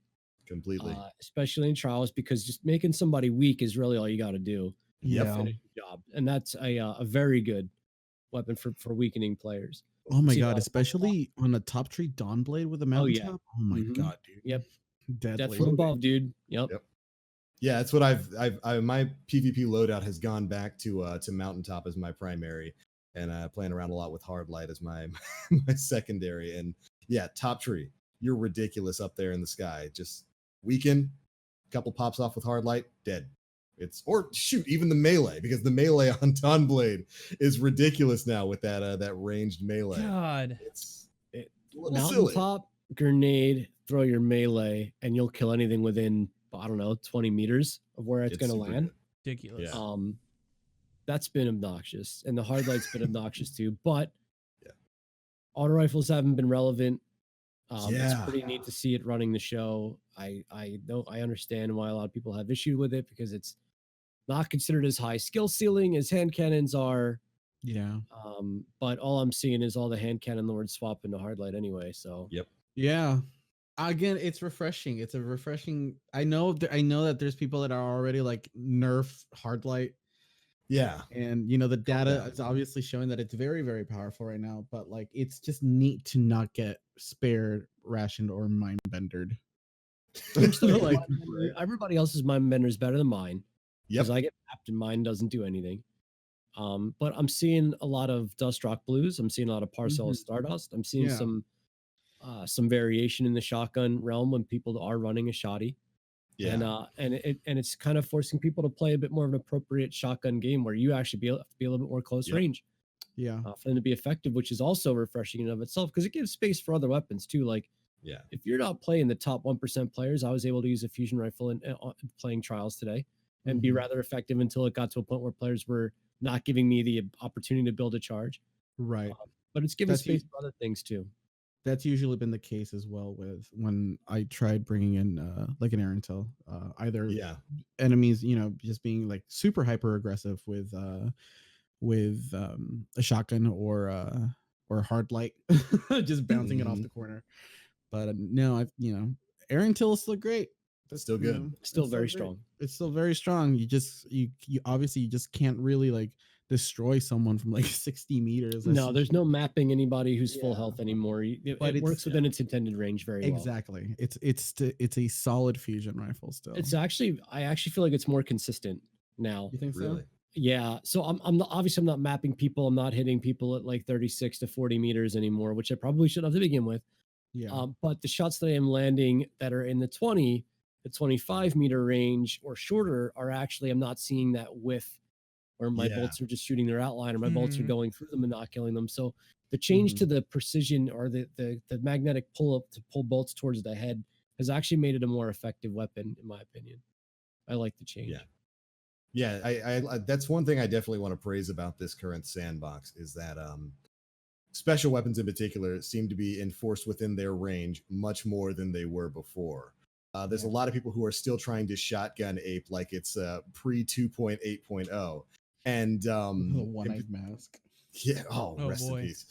Completely. especially in Trials, because just making somebody weak is really all you got to do. to Yeah. finish the job, and that's a very good weapon for weakening players. Oh my See a god, lot of especially on a top tree Dawn Blade with a mountaintop. Oh my Mhm. god, dude. Yep. Death Deadly. from above, dude. Yep. Yep. Yeah, that's what my PvP loadout has gone back to Mountaintop as my primary, and playing around a lot with Hard Light as my my secondary. And yeah, top tree, you're ridiculous up there in the sky. Just weaken, couple pops off with Hard Light, dead. Or shoot, even the melee, because the melee on Dawn Blade is ridiculous now with that ranged melee. God. It's a little silly. Mountaintop, grenade, throw your melee, and you'll kill anything within, I don't know, 20 meters of where it's going to super land. good. Ridiculous. Yeah. That's been obnoxious, and the hard light's been obnoxious too. But Yeah. auto rifles haven't been relevant. It's Yeah. pretty neat to see it running the show. I understand why a lot of people have issue with it, because it's not considered as high skill ceiling as hand cannons are. Yeah. But all I'm seeing is all the hand cannon lords swap into hard light anyway. So Yep. Yeah. Again, it's refreshing. It's a refreshing. I know that there's people that are already like nerf hard light, Yeah. and you know the data down. is obviously showing that it's very, very powerful right now. But like, it's just neat to not get spared, rationed, or mind bendered. like, everybody else's mind bender is better than mine, Yep. because I get tapped and mine doesn't do anything. But I'm seeing a lot of Dust Rock Blues. I'm seeing a lot of Parcel Mhm. Stardust. I'm seeing Yeah. some variation in the shotgun realm when people are running a shoddy. Yeah. And it's kind of forcing people to play a bit more of an appropriate shotgun game, where you actually have to be a little bit more close Yep. range Yeah. for them to be effective, which is also refreshing in and of itself, because it gives space for other weapons too. Like, Yeah. if you're not playing the top 1% players, I was able to use a fusion rifle in playing Trials today, and be Mhm. rather effective until it got to a point where players were not giving me the opportunity to build a charge. Right. But it's given That's space for other things too. That's usually been the case as well with when I tried bringing in like an air intel, either Yeah. enemies, you know, just being like super hyper aggressive with a shotgun or hard light, just bouncing it off Mhm. the corner. But no, air intel is still great. Still good. Still it's very great. strong. It's still very strong. You obviously you just can't really like destroy someone from like 60 meters. No, there's no mapping anybody who's full Yeah. health anymore. It But it's- works within its intended range very well. exactly. It's a solid fusion rifle still. It's actually, I actually feel like it's more consistent now. You think Really? so? Yeah. So I'm not, obviously I'm not mapping people. I'm not hitting people at like 36 to 40 meters anymore, which I probably should have to begin with. Yeah. But the shots that I am landing that are in the 20, the 25 meter range or shorter are actually, I'm not seeing that whiff where my Yeah. bolts are just shooting their outline or my bolts are Mhm. going through them and not killing them. So the change to the precision or the magnetic pull up to pull bolts towards the head has actually made it a more effective weapon, in my opinion. I like the change. Yeah. I that's one thing I definitely want to praise about this current sandbox is that special weapons in particular seem to be enforced within their range much more than they were before. There's a lot of people who are still trying to shotgun ape like it's pre 2.8.0. And The one-eyed mask. yeah, Oh, rest boy. in peace.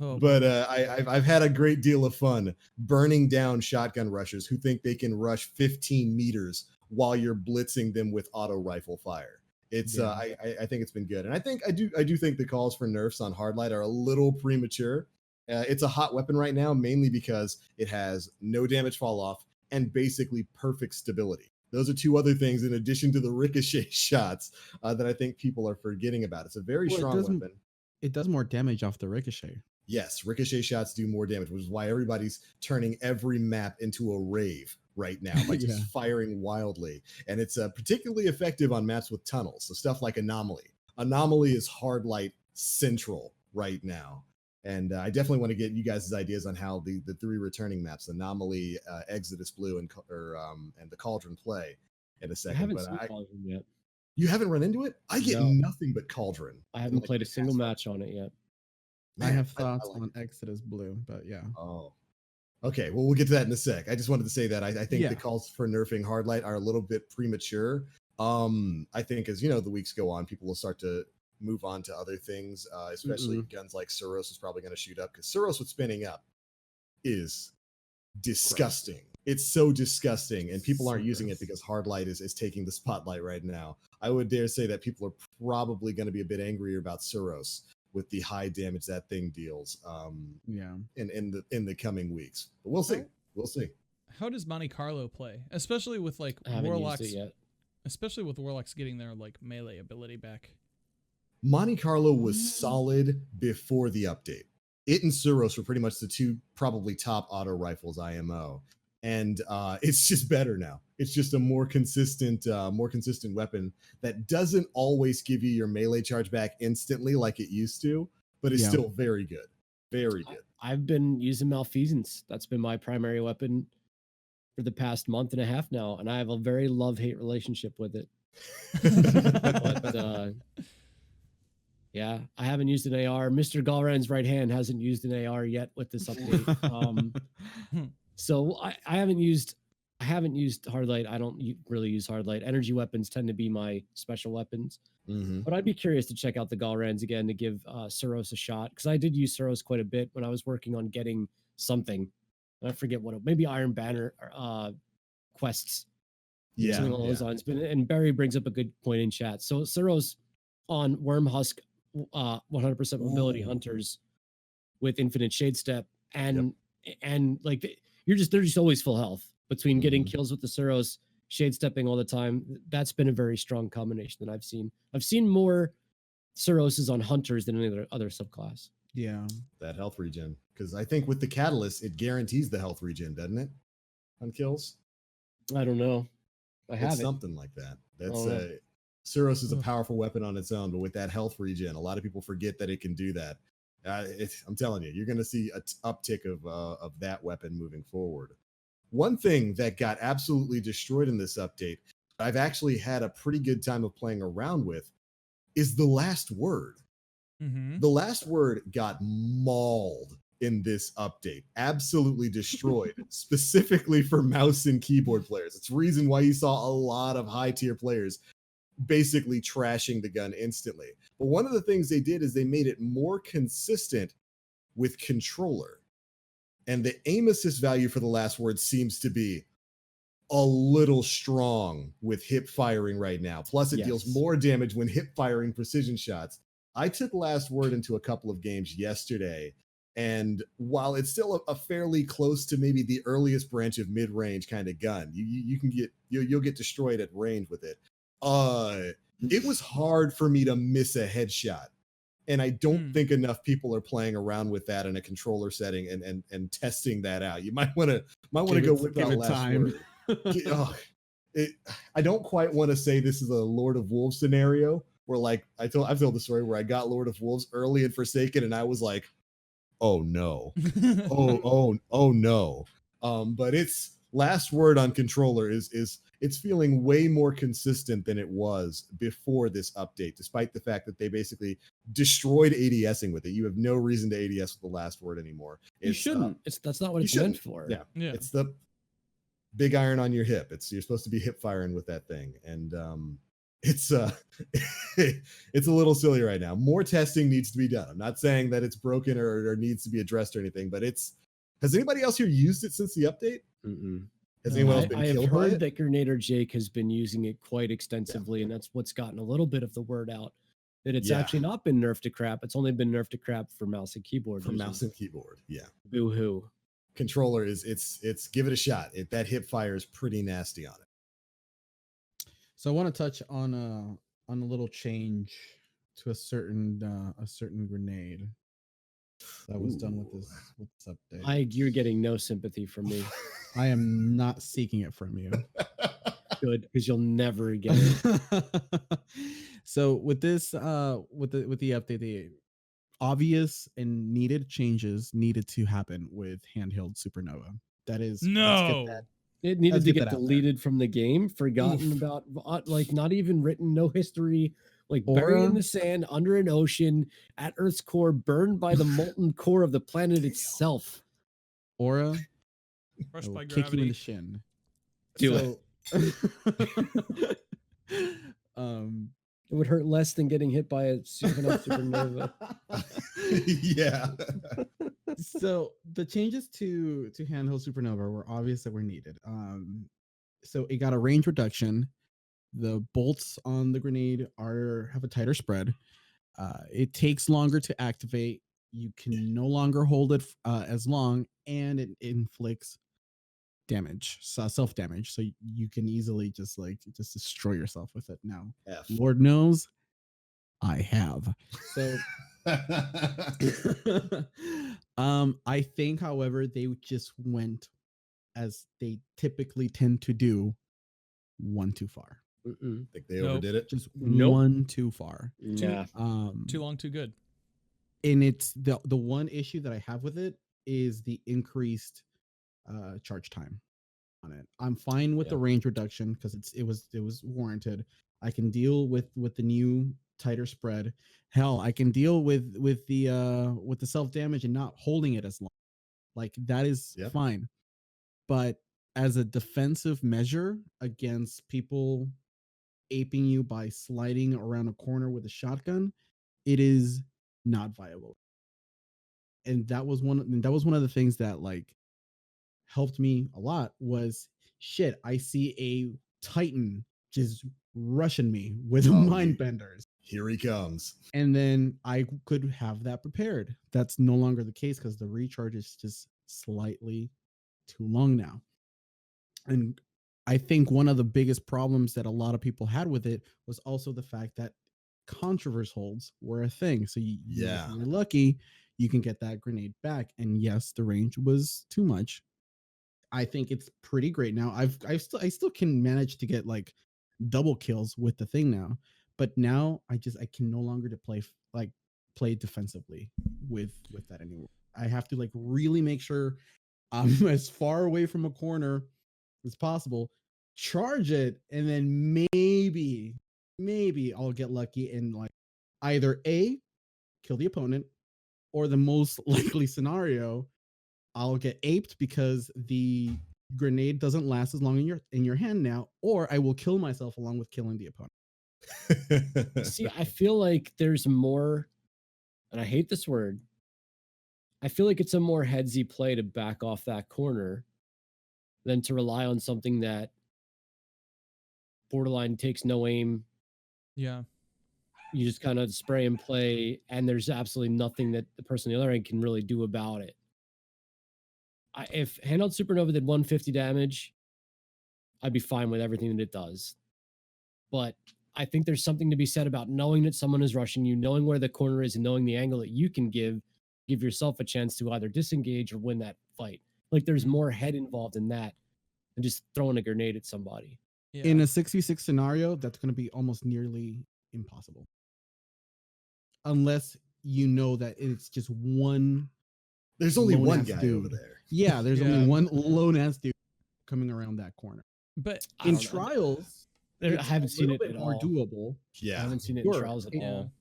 Oh, But boy. I've had a great deal of fun burning down shotgun rushers who think they can rush 15 meters while you're blitzing them with auto rifle fire. It's Yeah. I think it's been good, and I do think the calls for nerfs on Hardlight are a little premature. It's a hot weapon right now, mainly because it has no damage fall off and basically perfect stability. Those are two other things in addition to the ricochet shots that I think people are forgetting about. It's a very Well, it strong doesn't- weapon. It does more damage off the ricochet. Yes, ricochet shots do more damage, which is why everybody's turning every map into a rave right now by just Yeah. firing wildly. And it's particularly effective on maps with tunnels. So stuff like Anomaly. Anomaly is hard light central right now. And I definitely want to get you guys' ideas on how the three returning maps, Anomaly, Exodus Blue, and the Cauldron play in a I second. haven't But seen Cauldron yet. you haven't run into it? I get No. nothing but Cauldron. I in, haven't like, played the a single past 5 match on it yet. I Man, have thoughts like on it. Exodus Blue, but yeah. Oh, okay. Well, we'll get to that in a sec. I just wanted to say that I think Yeah. the calls for nerfing Hardlight are a little bit premature. I think as the weeks go on, people will start to move on to other things, especially guns like Suros is probably going to shoot up because Suros with spinning up is disgusting. It's so disgusting, and people aren't So using it gross. because Hardlight is taking the spotlight right now. I would dare say that people are probably going to be a bit angrier about Suros with the high damage that thing deals Yeah. in the coming weeks. But we'll see. How- We'll see. How does Monte Carlo play? Especially with like I haven't warlocks, used it yet. especially with warlocks getting their like melee ability back. Monte Carlo was solid before the update. It and Suros were pretty much the two probably top auto rifles IMO. And it's just better now. It's just a more consistent weapon that doesn't always give you your melee charge back instantly like it used to, but it's Yeah. still very good. Very good. I've been using Malfeasance. That's been my primary weapon for the past month and a half now, and I have a very love-hate relationship with it. But yeah, I haven't used an AR. Mr. Galran's right hand hasn't used an AR yet with this update. So I haven't used Hardlight. I don't really use Hardlight. Energy weapons tend to be my special weapons. Mhm. But I'd be curious to check out the Galrans again to give Suros a shot because I did use Suros quite a bit when I was working on getting something. I forget what maybe Iron Banner quests, Yeah. something along those lines. But and Barry brings up a good point in chat. So Suros on Worm Husk 100% mobility Ooh. hunters with infinite shade step and like they're just always full health between getting kills with the Suros, shade stepping all the time. That's been a very strong combination that I've seen. I've seen more Suroses on hunters than any other subclass. Yeah. That health regen. Because I think with the catalyst, it guarantees the health regen, doesn't it? On kills? I don't know. I It's haven't. something like that. That's Oh. Suros is a powerful weapon on its own, but with that health regen, a lot of people forget that it can do that. I'm telling you, you're going to see an uptick of that weapon moving forward. One thing that got absolutely destroyed in this update, I've actually had a pretty good time of playing around with, is the last word. Mm-hmm. The last word got mauled in this update, absolutely destroyed, specifically for mouse and keyboard players. It's the reason why you saw a lot of high tier players basically trashing the gun instantly. But one of the things they did is they made it more consistent with controller. And the aim assist value for the last word seems to be a little strong with hip firing right now. Plus, it deals Yes. more damage when hip firing precision shots. I took Last Word into a couple of games yesterday, and while it's still a fairly close to maybe the earliest branch of mid-range kind of gun, you can get you'll get destroyed at range with it. It was hard for me to miss a headshot. And I don't think enough people are playing around with that in a controller setting and testing that out. You might want to go whip out Last Word. I don't quite want to say this is a Lord of Wolves scenario where, like, I've told the story where I got Lord of Wolves early in Forsaken and I was like, oh no, oh no. But it's Last Word on controller is it's feeling way more consistent than it was before this update, despite the fact that they basically destroyed ADSing with it. You have no reason to ADS with the Last Word anymore. You shouldn't. That's not what it's meant for. Yeah. Yeah. It's the big iron on your hip. You're supposed to be hip firing with that thing. And it's it's a little silly right now. More testing needs to be done. I'm not saying that it's broken or needs to be addressed or anything, but has anybody else here used it since the update? Has anyone else been I have killed by heard it? that Grenader Jake has been using it quite extensively, and that's what's gotten a little bit of the word out that it's actually not been nerfed to crap. It's only been nerfed to crap for mouse and keyboard. For mouse and keyboard, yeah. Boo hoo. Controller it's give it a shot. That hip fire is pretty nasty on it. So I want to touch on a little change to a certain grenade that was done with this update. You're getting no sympathy from me. I am not seeking it from you. Good, because you'll never get it. So with this with the update, the obvious and needed changes needed to happen with handheld Supernova. That is It needed to get deleted from the game, forgotten about, like not even written, no history, like buried in the sand under an ocean at Earth's core, burned by the molten core of the planet itself. Aura, Crushed by kick you in gravity. the shin. Do it. It would hurt less than getting hit by a supernova. Yeah. So the changes to handheld Supernova were obvious that were needed. So it got a range reduction. The bolts on the grenade have a tighter spread. It takes longer to activate. You can no longer hold it as long, and it inflicts damage, self damage. So you can easily just destroy yourself with it now. Lord knows, I have. So I think, however, they just went, as they typically tend to do, one too far. Think they overdid it? Just one too far. Yeah. Too long, too good. And it's the one issue that I have with it is the increased charge time on it. I'm fine with the range reduction because it was warranted. I can deal with the new tighter spread. Hell, I can deal with the self damage and not holding it as long. Like that is fine. But as a defensive measure against people aping you by sliding around a corner with a shotgun, it is not viable. And that was one of the things that like helped me a lot was shit. I see a Titan just rushing me with mind benders. Here he comes. And then I could have that prepared. That's no longer the case because the recharge is just slightly too long now. And I think one of the biggest problems that a lot of people had with it was also the fact that controverse holds were a thing. So if you're lucky, you can get that grenade back. And yes, the range was too much. I think it's pretty great now. I still can manage to get like double kills with the thing now, but now I can no longer play defensively with that anymore. I have to like really make sure I'm as far away from a corner as possible, charge it, and then maybe I'll get lucky and like either A, kill the opponent, or the most likely scenario, I'll get aped because the grenade doesn't last as long in your hand now, or I will kill myself along with killing the opponent. See, I feel like there's more, and I hate this word, I feel like it's a more headsy play to back off that corner than to rely on something that borderline takes no aim. Yeah. You just kind of spray and play, and there's absolutely nothing that the person on the other end can really do about it. If Handheld Supernova did 150 damage, I'd be fine with everything that it does. But I think there's something to be said about knowing that someone is rushing you, knowing where the corner is, and knowing the angle that you can give yourself a chance to either disengage or win that fight. Like there's more head involved in that than just throwing a grenade at somebody. Yeah. In a 6v6 scenario, that's going to be almost nearly impossible. Unless you know that it's just one. There's only lone one ass guy dude. over there. Yeah, there's Yeah. only one lone ass dude coming around that corner. But I In don't know. Trials, I it's haven't a seen little it bit at more all. doable. I Yeah. haven't seen it in Sure. Trials at It- all.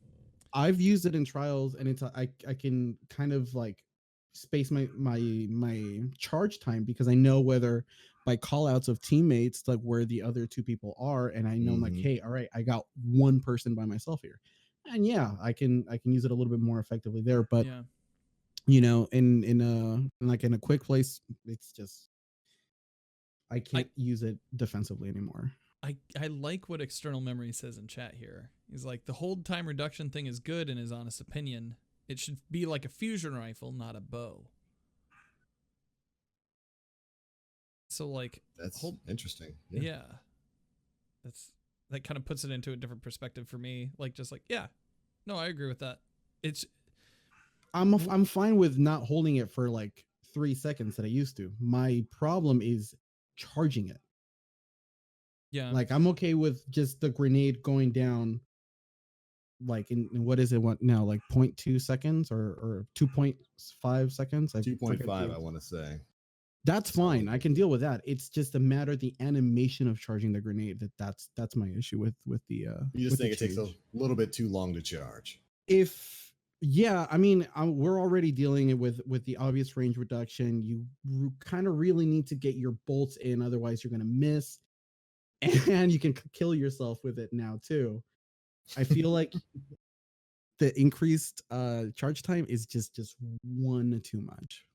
I've used it in Trials, and it's I can kind of like space my charge time because I know whether by call outs of teammates like where the other two people are, and I know I'm like, Mhm. hey, all right, I got one person by myself here. And yeah, I can use it a little bit more effectively there. But yeah. you know, in a quick place, it's just I can't use it defensively anymore. I like what external memory says in chat here. He's like, the hold time reduction thing is good in his honest opinion. It should be like a fusion rifle, not a bow. So like That's hold interesting. yeah. That kind of puts it into a different perspective for me. Like just like, yeah. No, I agree with that. It's I'm fine with not holding it for like 3 seconds that I used to. My problem is charging it. yeah. Like I'm okay with just the grenade going down like in what is it what now like 0.2 seconds or 2.5 seconds. I 2.5, forget I want to say. that's Solid. fine. I can deal with that. It's just a matter of the animation of charging the grenade that's my issue with the You just with think the it takes a change. little bit too long to charge. If yeah, I mean we're already dealing with the obvious range reduction. You kind of really need to get your bolts in, otherwise you're going to miss, and you can kill yourself with it now too. I feel like the increased charge time is just one too much.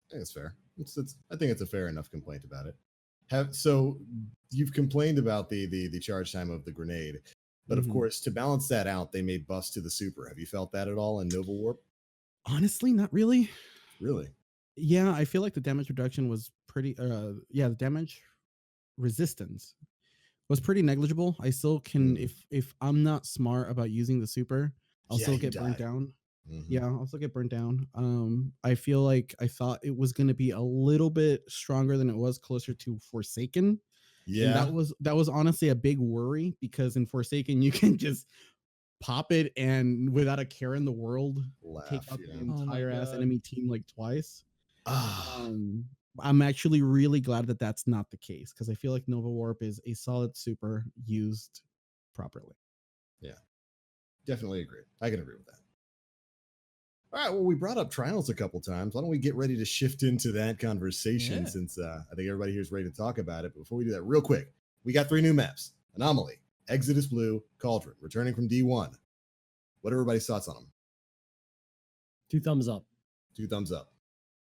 I think it's fair. I think it's a fair enough complaint about it. So you've complained about the charge time of the grenade, but of Mhm. course, to balance that out, they made buffs to the super. Have you felt that at all in Nova Warp? Honestly, not really. Really? Yeah, I feel like the damage reduction was pretty the damage resistance was pretty negligible. I still can if I'm not smart about using the super, I'll Yeah, still you get burnt die. down. Mhm. Yeah, I'll still get burnt down. I feel like I thought it was going to be a little bit stronger than it was, closer to Forsaken. And Yeah. that was honestly a big worry because in Forsaken you can just pop it and without a care in the world take Laugh, out yeah. the Oh my entire ass God. enemy team like twice. Ah, I'm actually really glad that that's not the case because I feel like Nova Warp is a solid super used properly. definitely agree. I can agree with that. All right. Well, we brought up Trials a couple times. Why don't we get ready to shift into that conversation Yeah. since I think everybody here is ready to talk about it. But before we do that, real quick, we got 3 new maps: Anomaly, Exodus Blue, Cauldron, returning from D1. What are everybody's thoughts on them? 2 thumbs up. 2 thumbs up.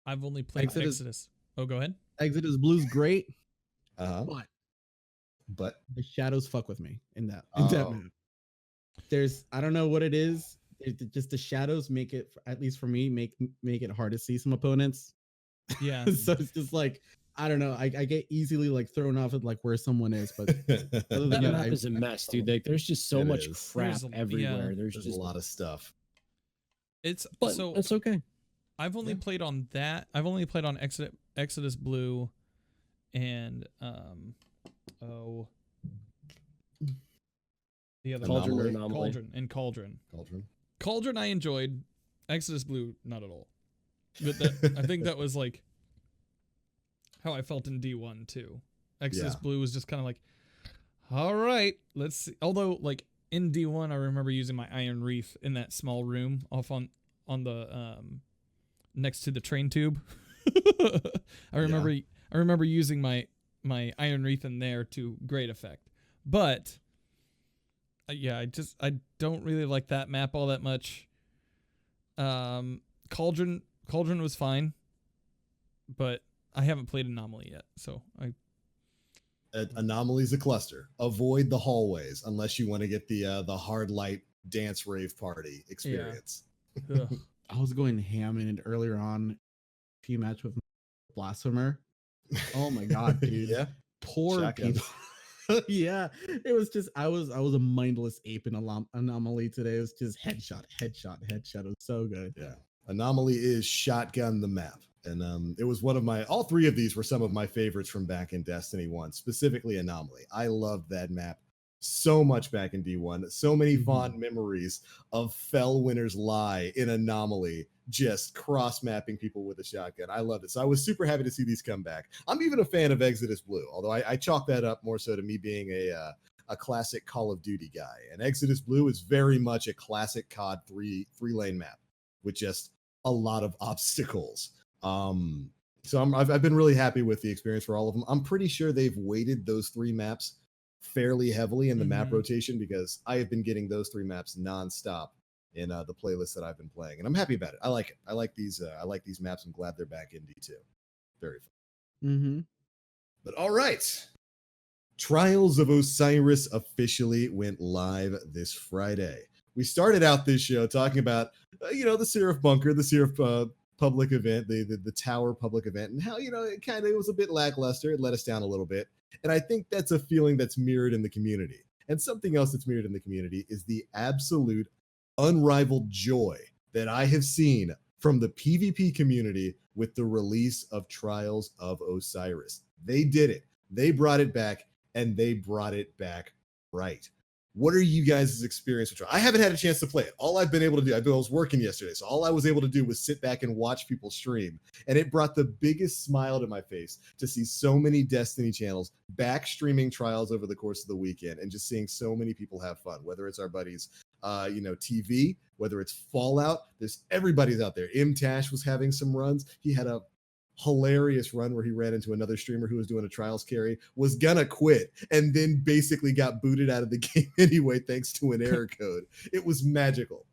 I've only played Exodus- Exodus. Oh, go ahead. Exodus Blue's great, Uh-huh. but But the shadows fuck with me in that Oh. map. There's I don't know what it is. Just the shadows make it, at least for me, make it hard to see some opponents. Yeah. So it's just like I don't know. I get easily like thrown off at like where someone is, but other That than that, map is a mess, dude. Like, there's just so It much is. crap There's everywhere. yeah. There's there's just a lot of stuff. It's but so that's okay. I've only Yeah. played on that. I've only played on Exodus Blue and the other Cauldron or Anomaly? Anomaly? Cauldron and Cauldron. Cauldron. Cauldron I enjoyed. Exodus Blue not at all. But that I think that was like how I felt in D1 too. Exodus Yeah. Blue was just kind of like, all right, let's see. Although like in D1 I remember using my Iron Wreath in that small room off on the next to the train tube. I remember using my Iron Wreath in there to great effect. But yeah, I don't really like that map all that much. Cauldron was fine, but I haven't played Anomaly yet, so Anomaly's a cluster. Avoid the hallways unless you want to get the hard light dance rave party experience. Ugh. I was going ham in it earlier on. Few match with Blasphemer. Oh my god, dude. Yeah. Poor Shotgun. people. Yeah, it was just I was a mindless ape in Anomaly today. It was just headshot. It was so good. Yeah. Anomaly is shotgun the map. And it was one of all three of these were some of my favorites from back in Destiny 1, specifically Anomaly. I loved that map so much back in D1. So many fond memories of Fellwinter's Lie in Anomaly, just cross-mapping people with a shotgun. I loved it. So I was super happy to see these come back. I'm even a fan of Exodus Blue, although I chalk that up more so to me being a classic Call of Duty guy. And Exodus Blue is very much a classic COD three-lane map with just a lot of obstacles. So I've been really happy with the experience for all of them. I'm pretty sure they've weighted those three maps fairly heavily in the map rotation because I have been getting those three maps nonstop in the playlist that I've been playing, and I'm happy about it. I like it. I like these maps. I'm glad they're back in D2. Very fun. But all right, Trials of Osiris officially went live this Friday. We started out this show talking about the Seraph Bunker, the Seraph public event, the Tower public event, and how it was a bit lackluster. It let us down a little bit, and I think that's a feeling that's mirrored in the community. And something else that's mirrored in the community is the absolute unrivaled joy that I have seen from the PvP community with the release of Trials of Osiris. They did it. They brought it back, and they brought it back right. What are you guys' experience with Trials? I haven't had a chance to play it. All I've been able to do, I was working yesterday, so all I was able to do was sit back and watch people stream. And it brought the biggest smile to my face to see so many Destiny channels back streaming Trials over the course of the weekend and just seeing so many people have fun, whether it's our buddies, TV, whether it's Fallout, everybody's out there. Tash was having some runs. He had a hilarious run where he ran into another streamer who was doing a trials carry, was gonna quit, and then basically got booted out of the game anyway thanks to an error code. It was magical.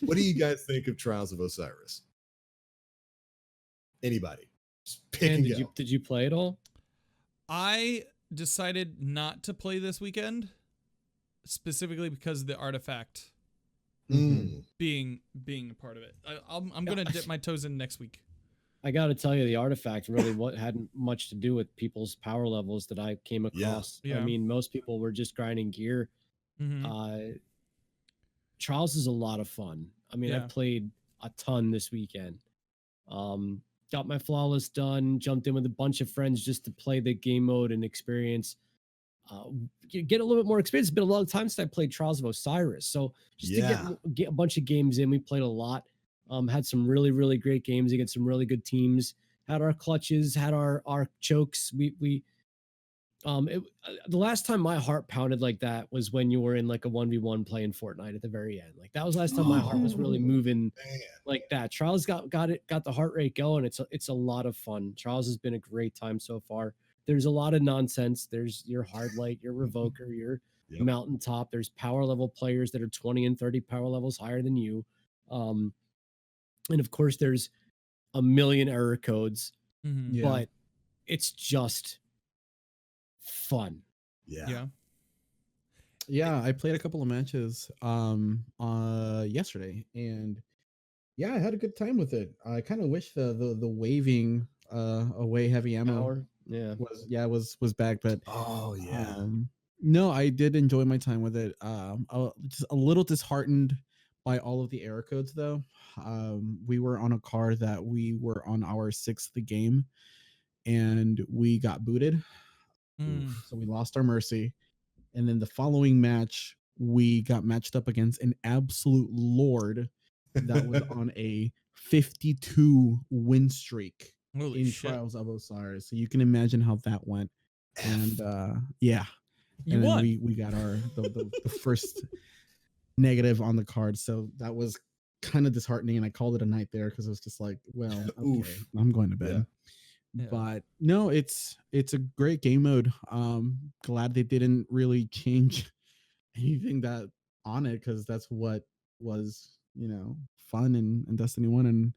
What do you guys think of Trials of Osiris? Anybody? Just pick and go. Did you play it all? I decided not to play this weekend, specifically because of the artifact being a part of it. I'm gonna dip my toes in next week. I got to tell you, the artifact really hadn't much to do with people's power levels that I came across. Yeah. I mean, most people were just grinding gear. Trials is a lot of fun. I mean, I played a ton this weekend. Got my flawless done, jumped in with a bunch of friends just to play the game mode and experience. Get a little bit more experience. It's been a long time since I played Trials of Osiris. So just to get a bunch of games in, we played a lot. Had some really, really great games against some really good teams. Had our clutches, had our chokes. The last time my heart pounded like that was when you were in like a 1v1 playing Fortnite at the very end. Like that was the last time my heart was really moving like that. Trials got the heart rate going. It's a lot of fun. Trials has been a great time so far. There's a lot of nonsense. There's your hard light, your revoker, your mountaintop. There's power level players that are 20 and 30 power levels higher than you. And of course, there's a million error codes, but it's just fun. Yeah. I played a couple of matches yesterday, and I had a good time with it. I kind of wish the waving away heavy ammo was back, but no, I did enjoy my time with it. Just a little disheartened by all of the error codes, though. We were on a car that we were on our 6th game, and we got booted. So we lost our mercy. And then the following match, we got matched up against an absolute lord that was on a 52 win streak in Trials of Osiris. So you can imagine how that went. And and then we got the first negative on the card. So that was kind of disheartening, and I called it a night there because it was just like, well, okay, I'm going to bed. But no, it's a great game mode. Glad they didn't really change anything that on it, because that's what was fun in Destiny 1. And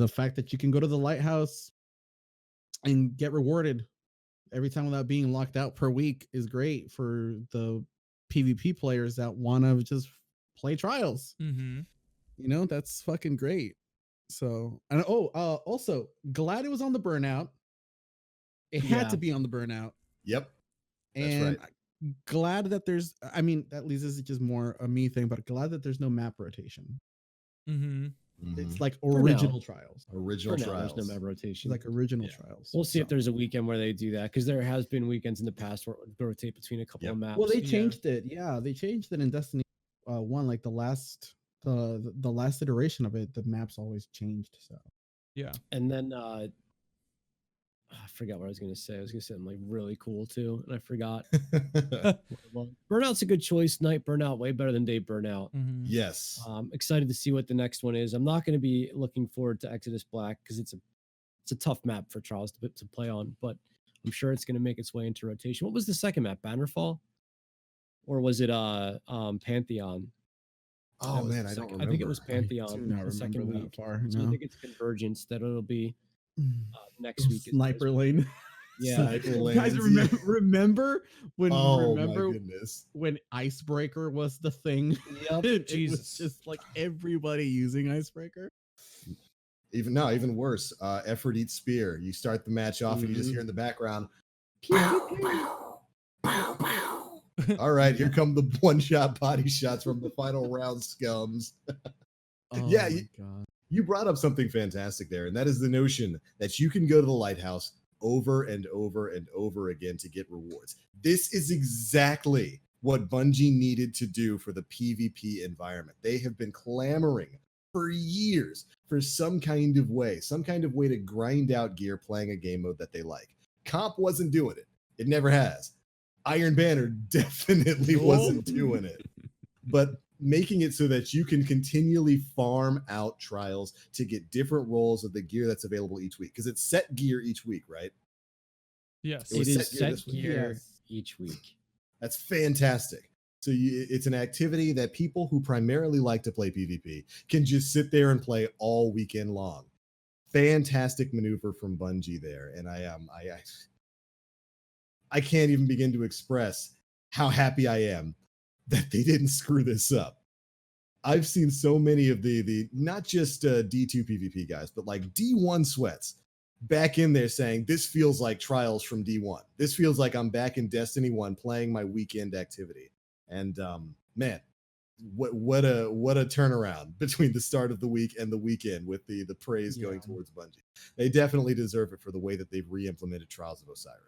the fact that you can go to the lighthouse and get rewarded every time without being locked out per week is great for the PvP players that want to just play Trials. Mm-hmm. You know, that's fucking great. So, and also glad it was on the Burnout. It had Yeah. to be on the Burnout. Yep. That's And right. glad that there's, I mean, at least this is just more a me thing, but glad that there's no map rotation. Mm-hmm. It's Mhm. like now. original Trials. Original For now, Trials. there's no map It's rotation. like original Yeah. Trials. We'll see if So- there's a weekend where they do that, because there has been weekends in the past where it would rotate between a couple Yep. of maps. Well, they Yeah. changed it. Yeah, they changed it in Destiny 1, like the last iteration of it. The maps always changed. So Yeah. And then I forgot what I was gonna say. I was gonna say something like really cool too, and I forgot. Well, Burnout's a good choice. Night Burnout way better than Day Burnout. Mm-hmm. Yes. Excited to see what the next one is. I'm not going to be looking forward to Exodus Black because it's a tough map for Trials to play on, but I'm sure it's going to make its way into rotation. What was the second map? Bannerfall, or was it Pantheon? Oh That was man, the I don't second- remember. I think it was I do Pantheon. not the second remember that week. far. So I No. think it's Convergence that it'll be next week. is- Sniper lane. Yeah. Sniper lanes, Guys, yeah. remember when Oh my goodness. when Icebreaker was the thing? Yep. It was Jesus. just like everybody using Icebreaker. Even worse. Effort eats spear. You start the match off and you just Mhm. hear in the background. All right, here come the one-shot body shots from the final round scums. Oh Yeah, my god. You brought up something fantastic there, and that is the notion that you can go to the lighthouse over and over and over again to get rewards. This is exactly what Bungie needed to do for the PvP environment. They have been clamoring for years for some kind of way to grind out gear playing a game mode that they like. Comp wasn't doing it. It never has. Iron Banner definitely wasn't doing it. But making it so that you can continually farm out Trials to get different rolls of the gear that's available each week, because it's set gear each week, right? Yes. It was It is set gear set this week. gear Yes. each week. That's fantastic. So it's an activity that people who primarily like to play PvP can just sit there and play all weekend long. Fantastic maneuver from Bungie there, and I can't even begin to express how happy I am that they didn't screw this up. I've seen so many of the not just D2 PvP guys, but like D1 sweats back in there saying, this feels like Trials from D1. This feels like I'm back in Destiny 1 playing my weekend activity. And man, what a turnaround between the start of the week and the weekend with the praise going towards Bungie. They definitely deserve it for the way that they've re-implemented Trials of Osiris.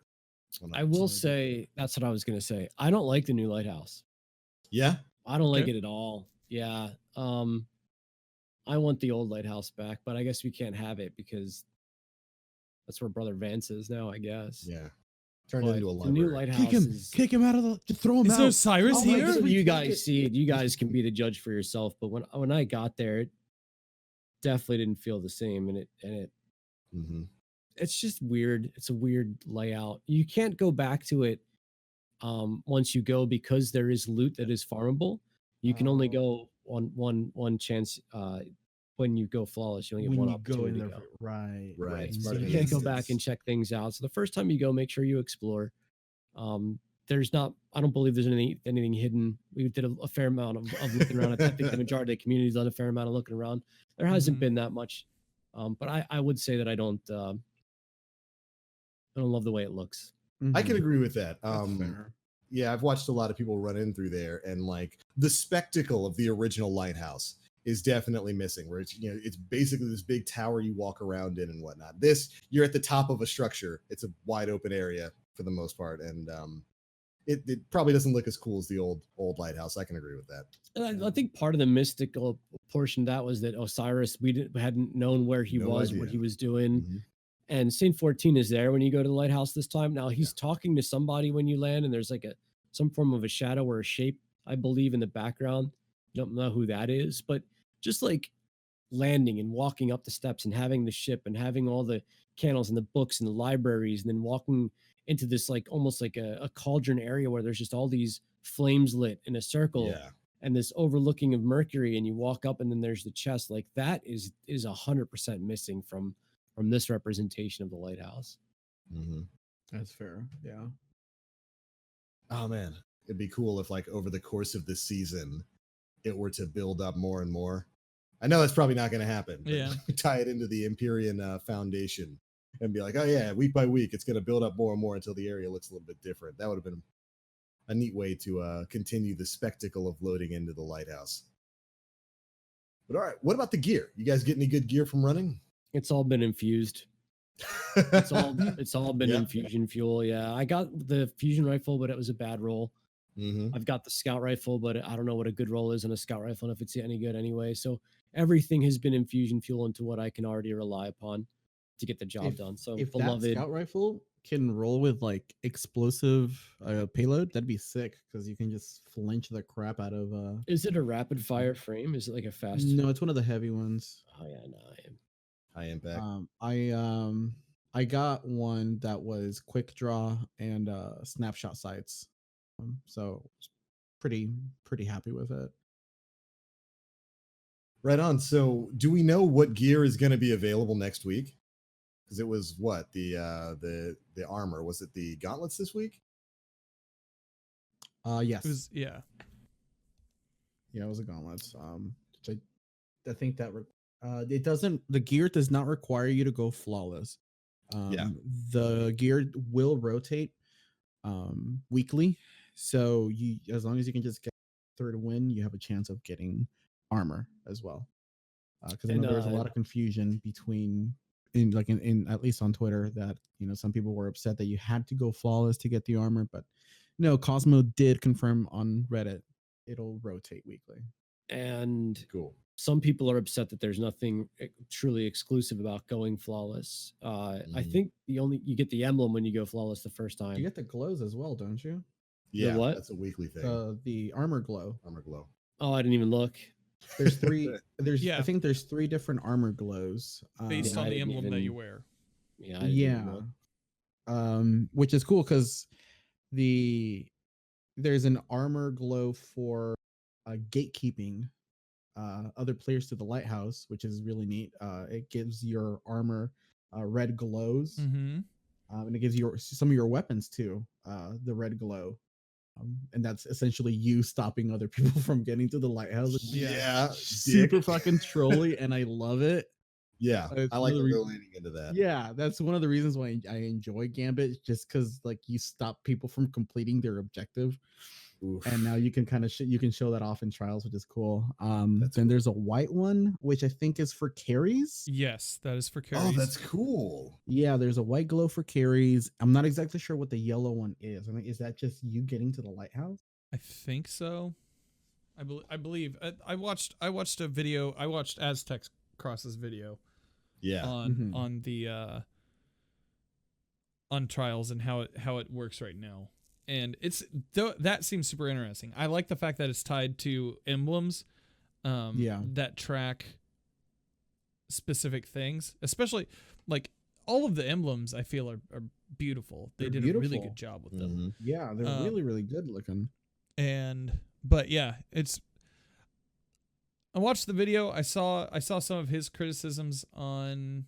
I will say that's what I was going to say. I don't like the new lighthouse. Yeah. I don't like Okay. it at all. Yeah. I want the old lighthouse back, but I guess we can't have it because that's where Brother Vance is now, I guess. Yeah. Turned But into a the new library. lighthouse is. Kick him out of the. Just throw him Is out. there Osiris Oh my here? God. You Take guys it. see it. You guys can be the judge for yourself. But when I got there, it definitely didn't feel the same, and it Mhm. it's just weird. It's a weird layout. You can't go back to it once you go because there is loot that is farmable. You can only go on one chance when you go flawless. You only get when one you go in opportunity there, to go. right? Right. So Part of you the can't go back instance. and check things out. So the first time you go, make sure you explore. There's not. I don't believe there's anything hidden. We did a fair amount of looking around. I think the majority of the community's done a fair amount of looking around. There hasn't Mhm. been that much, but I would say that I don't love the way it looks. I can Mhm. agree with that. That's fair. Yeah, I've watched a lot of people run in through there, and like the spectacle of the original lighthouse is definitely missing. Where it's basically this big tower you walk around in and whatnot. This, you're at the top of a structure. It's a wide open area for the most part, and it probably doesn't look as cool as the old lighthouse. I can agree with that. And I think part of the mystical portion of that was that Osiris, hadn't known where he No was, idea. what he was doing. Mhm. And Saint 14 is there when you go to the lighthouse this time. Now he's talking to somebody when you land, and there's like some form of a shadow or a shape, I believe, in the background. Don't know who that is, but just like landing and walking up the steps and having the ship and having all the candles and the books and the libraries, and then walking into this like almost like a cauldron area where there's just all these flames lit in a circle Yeah. and this overlooking of Mercury, and you walk up and then there's the chest. Like that is 100% missing from this representation of the lighthouse. Mm-hmm. That's fair. Yeah. Oh man, it'd be cool if like over the course of the season, it were to build up more and more. I know that's probably not going to happen. But Yeah. tie it into the Empyrean Foundation and be like, oh yeah, week by week, it's going to build up more and more until the area looks a little bit different. That would have been a neat way to continue the spectacle of loading into the lighthouse. But all right, what about the gear? You guys get any good gear from running? It's all been infused. It's all been Yeah. infusion fuel. Yeah, I got the fusion rifle, but it was a bad roll. Mm-hmm. I've got the scout rifle, but I don't know what a good roll is in a scout rifle and if it's any good anyway. So everything has been infusion fuel into what I can already rely upon to get the job done. So if beloved, that scout rifle can roll with like explosive payload, that'd be sick because you can just flinch the crap out of. is it a rapid fire frame? Is it like a fast? No, it's one of the heavy ones. Oh yeah, no, I am. High impact. I got one that was quick draw and snapshot sights, so pretty happy with it. Right on. So, do we know what gear is going to be available next week? Because it was what the armor, was it the gauntlets this week? Yes, It was, yeah. yeah, it was a gauntlets. I think that it doesn't. The gear does not require you to go flawless. Yeah. The gear will rotate weekly, so you, as long as you can just get through to win, you have a chance of getting armor as well. Because I know there's a lot of confusion between in at least on Twitter that some people were upset that you had to go flawless to get the armor, but no, Cosmo did confirm on Reddit it'll rotate weekly. And Cool. some people are upset that there's nothing truly exclusive about going flawless. I think you get the emblem when you go flawless the first time. You get the glows as well, don't you? Yeah, what? that's a weekly thing. The armor glow. Armor glow. Oh, I didn't even look. There's three. Yeah. I think there's 3 different armor glows Based Yeah, on I the didn't emblem that even- you wear. Yeah. I didn't even look. which is cool because there's an armor glow for gatekeeping other players to the lighthouse, which is really neat. It gives your armor red glows, Mm-hmm. and it gives some of your weapons too the red glow. And that's essentially you stopping other people from getting to the lighthouse. Yeah. Super dick. fucking trolly, and I love it. Yeah. It's I like one of that the they're leaning into that. Yeah, that's one of the reasons why I enjoy Gambit, just because like you stop people from completing their objective, Oof. and now you can kind of you can show that off in trials, which is cool. Then cool. there's a white one, which I think is for carries. Yes, that is for carries. Oh, that's cool. Yeah, there's a white glow for carries. I'm not exactly sure what the yellow one is. I mean, is that just you getting to the lighthouse? I think so. I believe. I watched a video. I watched Aztec Cross's video Yeah. on the on trials and how it works right now. And that seems super interesting. I like the fact that it's tied to emblems that track specific things, especially like all of the emblems I feel are beautiful. They did a really beautiful. good job with them. Yeah, they're really, really good looking. But yeah, I watched the video. I saw some of his criticisms on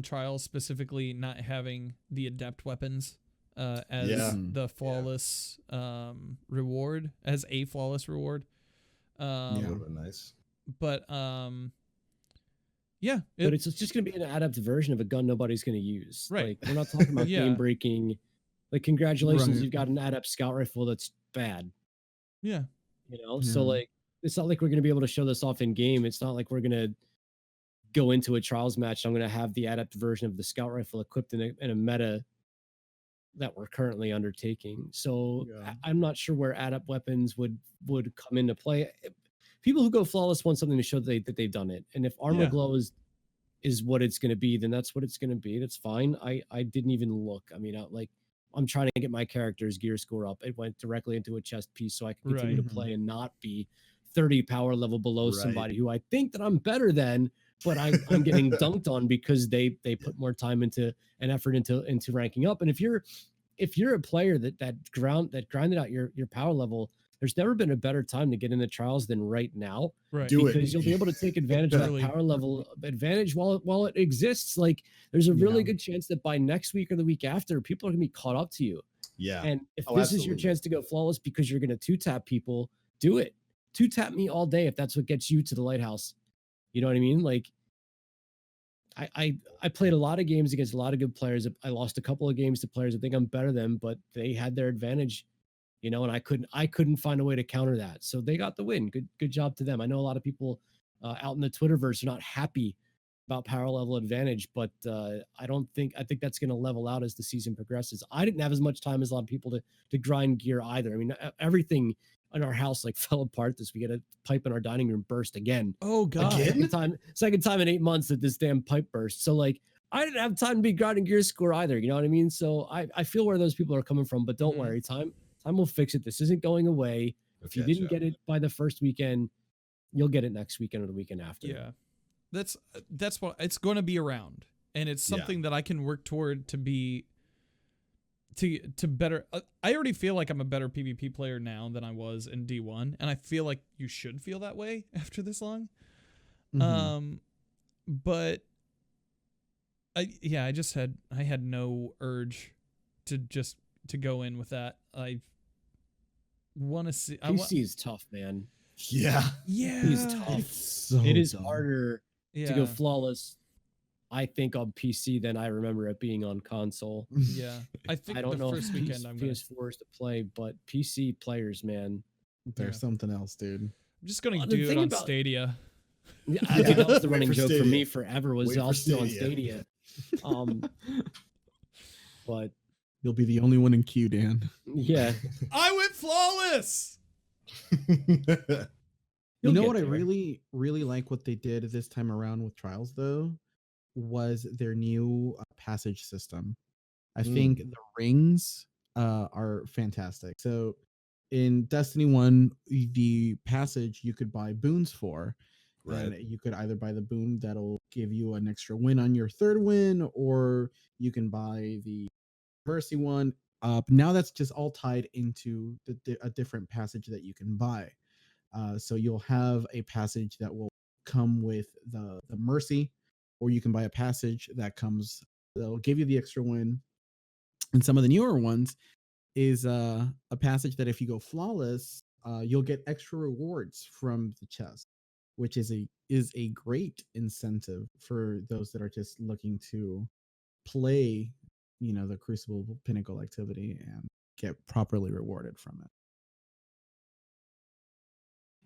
trials, specifically not having the adept weapons as the flawless reward, as a flawless reward. That would have been nice. But yeah, but it's just going to be an adept version of a gun nobody's going to use. Right. Like, we're not talking about Yeah. game breaking. Like, congratulations, Right. you've got an adept scout rifle that's bad. yeah. So like, it's not like we're going to be able to show this off in game. It's not like we're going to go into a trials match. I'm going to have the adept version of the scout rifle equipped in a meta that we're currently undertaking. So I'm not sure where adept weapons would come into play. People who go flawless want something to show that they've done it. And if armor glow is what it's going to be, then that's what it's going to be. That's fine. I didn't even look. I mean, I'm trying to get my character's gear score up. It went directly into a chest piece so I can continue to play and not be 30 power level below somebody who I think that I'm better than, but I'm getting dunked on because they put more time into and effort into ranking up. And if you're a player that grinded out your power level there's never been a better time to get into trials than right now. Right. Do it. Because you'll be able to take advantage of that Really. power level advantage while it exists. Like there's a really Yeah. good chance that by next week or the week after, people are gonna be caught up to you. Yeah. And if Oh, this is your absolutely. chance to go flawless because you're gonna 2-tap people, do it. 2-tap me all day if that's what gets you to the lighthouse. You know what I mean? Like I played a lot of games against a lot of good players. I lost a couple of games to players I think I'm better than, but they had their advantage, you know, and I couldn't find a way to counter that. So they got the win. Good job to them. I know a lot of people out in the Twitterverse are not happy about power level advantage, but I think that's going to level out as the season progresses. I didn't have as much time as a lot of people to grind gear either. I mean, everything in our house like fell apart this week. A pipe in our dining room burst again. Oh God. Again? Second time in 8 months that this damn pipe burst. So like I didn't have time to be grinding gear score either. You know what I mean? So I feel where those people are coming from, but don't Mhm. worry, time will fix it. This isn't going away. If you Okay, didn't get it by the first weekend, you'll get it next weekend or the weekend after. Yeah. That's what it's going to be around, and it's Yeah. something that I can work toward to be to better. I already feel like I'm a better PvP player now than I was in D1, and I feel like you should feel that way after this long. Mhm. But I had no urge to go in with that. I want to see. PC is tough, man. Yeah. Yeah. It's tough. It's so It is dumb. harder Yeah. to go flawless, I think, on PC than I remember it being on console. Yeah. I think I don't the know first if weekend I'm PS4 is to play, but PC players, man. There's Yeah. something else, dude. I'm just gonna Well, the do it thing on about- Stadia. Yeah, I think that was the Wait running for joke for Stadia. me forever was Wait I'll for still on Stadia. Stadia. But You'll be the only one in queue, Dan. yeah, I went flawless. You'll You know get what I there. really, really like what they did this time around with Trials, though, was their new passage system. I think the rings are fantastic. So in Destiny 1, the passage you could buy boons for. Right. And you could either buy the boon that'll give you an extra win on your third win, or you can buy the Mercy one. Now that's just all tied into a different passage that you can buy. So you'll have a passage that will come with the Mercy, or you can buy a passage that'll give you the extra win. And some of the newer ones is a passage that if you go flawless, you'll get extra rewards from the chest, which is a great incentive for those that are just looking to play, the Crucible Pinnacle activity and get properly rewarded from it.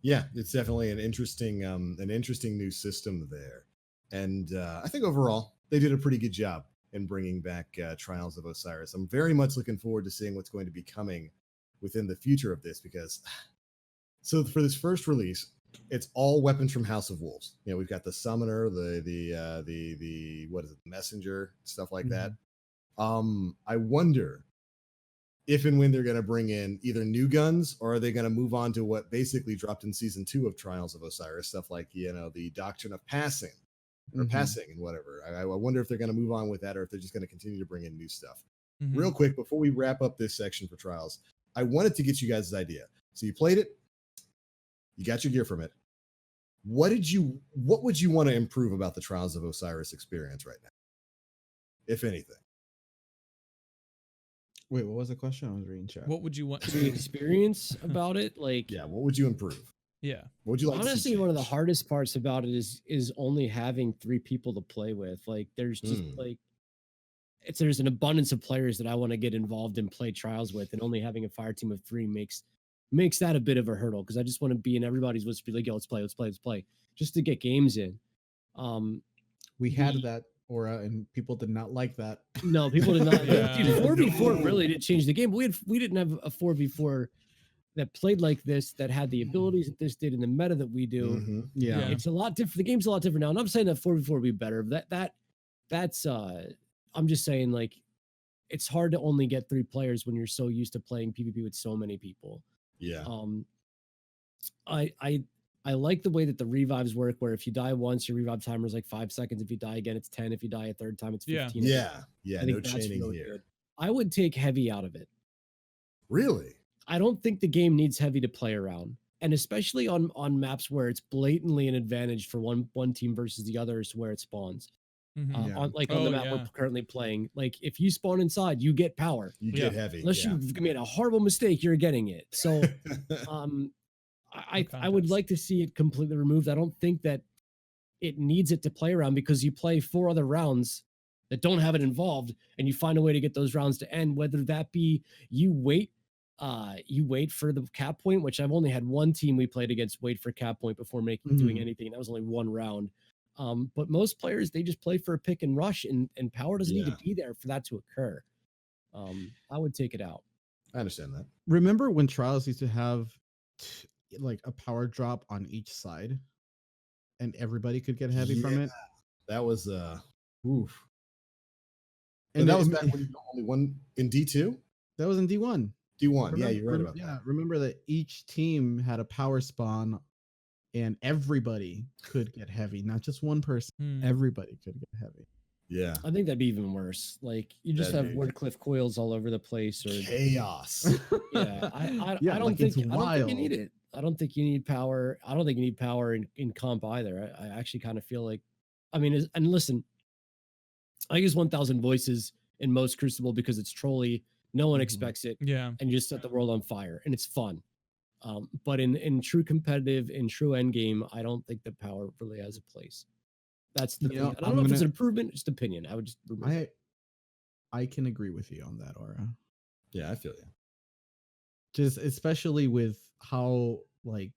Yeah, it's definitely an interesting new system there, and I think overall they did a pretty good job in bringing back Trials of Osiris. I'm very much looking forward to seeing what's going to be coming within the future of this, because so for this first release, it's all weapons from House of Wolves. We've got the Summoner, the what is it, Messenger, stuff like that. I wonder if and when they're going to bring in either new guns, or are they going to move on to what basically dropped in season 2 of Trials of Osiris, stuff like the Doctrine of Passing or Passing and whatever. I wonder if they're going to move on with that, or if they're just going to continue to bring in new stuff. Mhm. Real quick, before we wrap up this section for Trials, I wanted to get you guys' idea. So you played it, you got your gear from it. What would you want to improve about the Trials of Osiris experience right now, if anything? Wait, what was the question? I was reading chat. What would you want the to? experience about it, like Yeah, what would you improve? Yeah. What would you like to see honestly, one of the change? hardest parts about it is only having 3 people to play with. Like there's just like there's an abundance of players that I want to get involved and play trials with, and only having a fire team of 3 makes that a bit of a hurdle, because I just want to be in everybody's whisper, like, yo, let's play, just to get games in. We had the- that aura, and people did not like that. No, people did not. Yeah. Dude, 4v4 No. really did change the game. We didn't have a 4v4 that played like this, that had the abilities that this did in the meta that we do. Mhm. Yeah. Yeah. It's a lot different. The game's a lot different now. And I'm saying that 4v4 would be better. That's I'm just saying, like, it's hard to only get 3 players when you're so used to playing PvP with so many people. Yeah. I like the way that the revives work, where if you die once, your revive timer is like 5 seconds. If you die again, it's 10. If you die a third time, it's 15. Yeah. I No think that's chaining really here. good. I would take heavy out of it. Really? I don't think the game needs heavy to play around. And especially on maps where it's blatantly an advantage for one team versus the others where it spawns. Mhm. Yeah. On the map we're currently playing. Like if you spawn inside, you get power. You get heavy. Unless you've made a horrible mistake, you're getting it. So I would like to see it completely removed. I don't think that it needs it to play around because you play 4 other rounds that don't have it involved, and you find a way to get those rounds to end. Whether that be you wait for the cap point, which I've only had one team we played against wait for cap point before doing anything. That was only one round. But most players, they just play for a pick and rush, and power doesn't need to be there for that to occur. I would take it out. I understand that. Remember when Trials used to have like a power drop on each side, and everybody could get heavy from it? That was oof. And that was back when you only one in D2. That was in D1. D1. Yeah, you're right about that. Yeah, remember that each team had a power spawn, and everybody could get heavy, not just one person. Everybody could get heavy. Yeah, I think that'd be even worse. Like you just have Wordcliff coils all over the place, or chaos. Yeah, I don't think you need it. I don't think you need power. I don't think you need power in comp either. I actually kind of feel like, I mean, and listen, I use 1,000 voices in most Crucible because it's trolly. No one expects it. Yeah, and you just set the world on fire, and it's fun. But in true competitive, in true endgame, I don't think the power really has a place. That's the thing. I don't know if it's an improvement, just opinion. I would just I can agree with you on that, Aura. Yeah, I feel you. Just especially with how, like,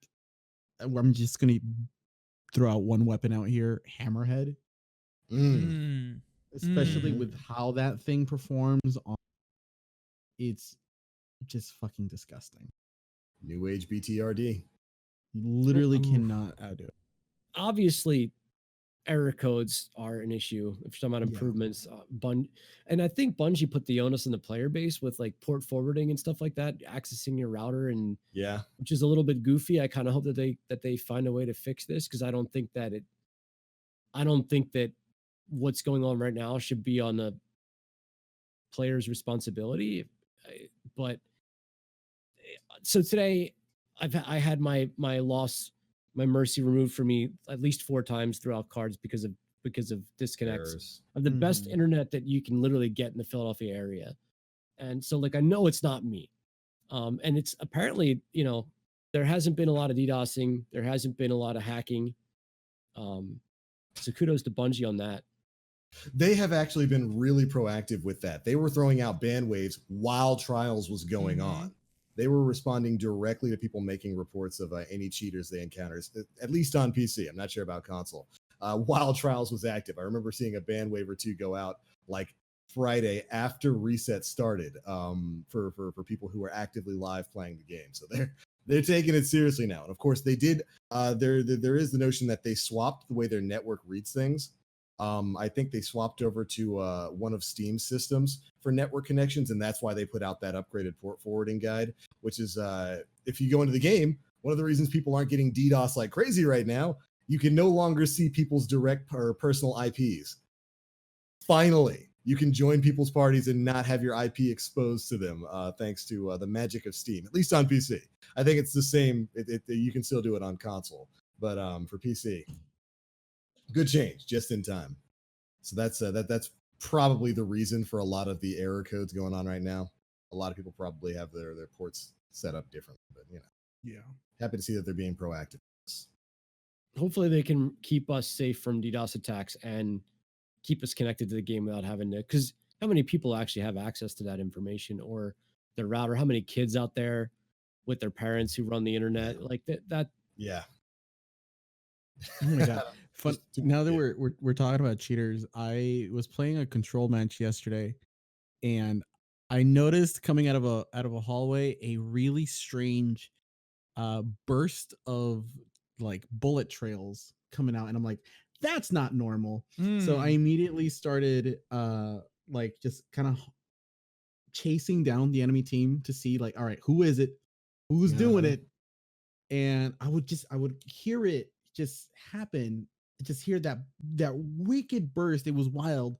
I'm just gonna throw out one weapon out here, Hammerhead. Especially with how that thing performs on, it's just fucking disgusting. New Age BTRD. You literally cannot outdo it. Obviously, error codes are an issue if you're talking about improvements. And I think Bungie put the onus on the player base with like port forwarding and stuff like that, accessing your router, and which is a little bit goofy. I kind of hope that they find a way to fix this, because I don't think that what's going on right now should be on the player's responsibility. But so today I had my mercy removed for me at least 4 times throughout cards because of disconnects of the best internet that you can literally get in the Philadelphia area. And so like I know it's not me. And it's apparently, there hasn't been a lot of DDoSing, there hasn't been a lot of hacking. So kudos to Bungie on that. They have actually been really proactive with that. They were throwing out ban waves while Trials was going on. They were responding directly to people making reports of any cheaters they encountered, at least on PC. I'm not sure about console. While Trials was active, I remember seeing a ban wave or 2 go out like Friday after reset started for people who were actively live playing the game. So they're taking it seriously now. And of course, they did. There is the notion that they swapped the way their network reads things. I think they swapped over to one of Steam's systems for network connections, and that's why they put out that upgraded port forwarding guide, which is if you go into the game, one of the reasons people aren't getting DDoS like crazy right now, you can no longer see people's direct or personal IPs. Finally, you can join people's parties and not have your IP exposed to them, thanks to the magic of Steam, at least on PC. I think it's the same. You can still do it on console, but for PC, good change, just in time. So that's probably the reason for a lot of the error codes going on right now. A lot of people probably have their ports set up differently, but happy to see that they're being proactive. Hopefully they can keep us safe from DDoS attacks and keep us connected to the game without having to, because how many people actually have access to that information or their router? How many kids out there with their parents who run the internet like that? Yeah. Oh my god! Fun. Now that we're talking about cheaters, I was playing a control match yesterday, and I noticed coming out of a hallway a really strange burst of like bullet trails coming out, and I'm like, that's not normal. So I immediately started like just kind of chasing down the enemy team to see like, all right, who is it? Who's doing it? And I would hear it just happen, just hear that wicked burst. It was wild.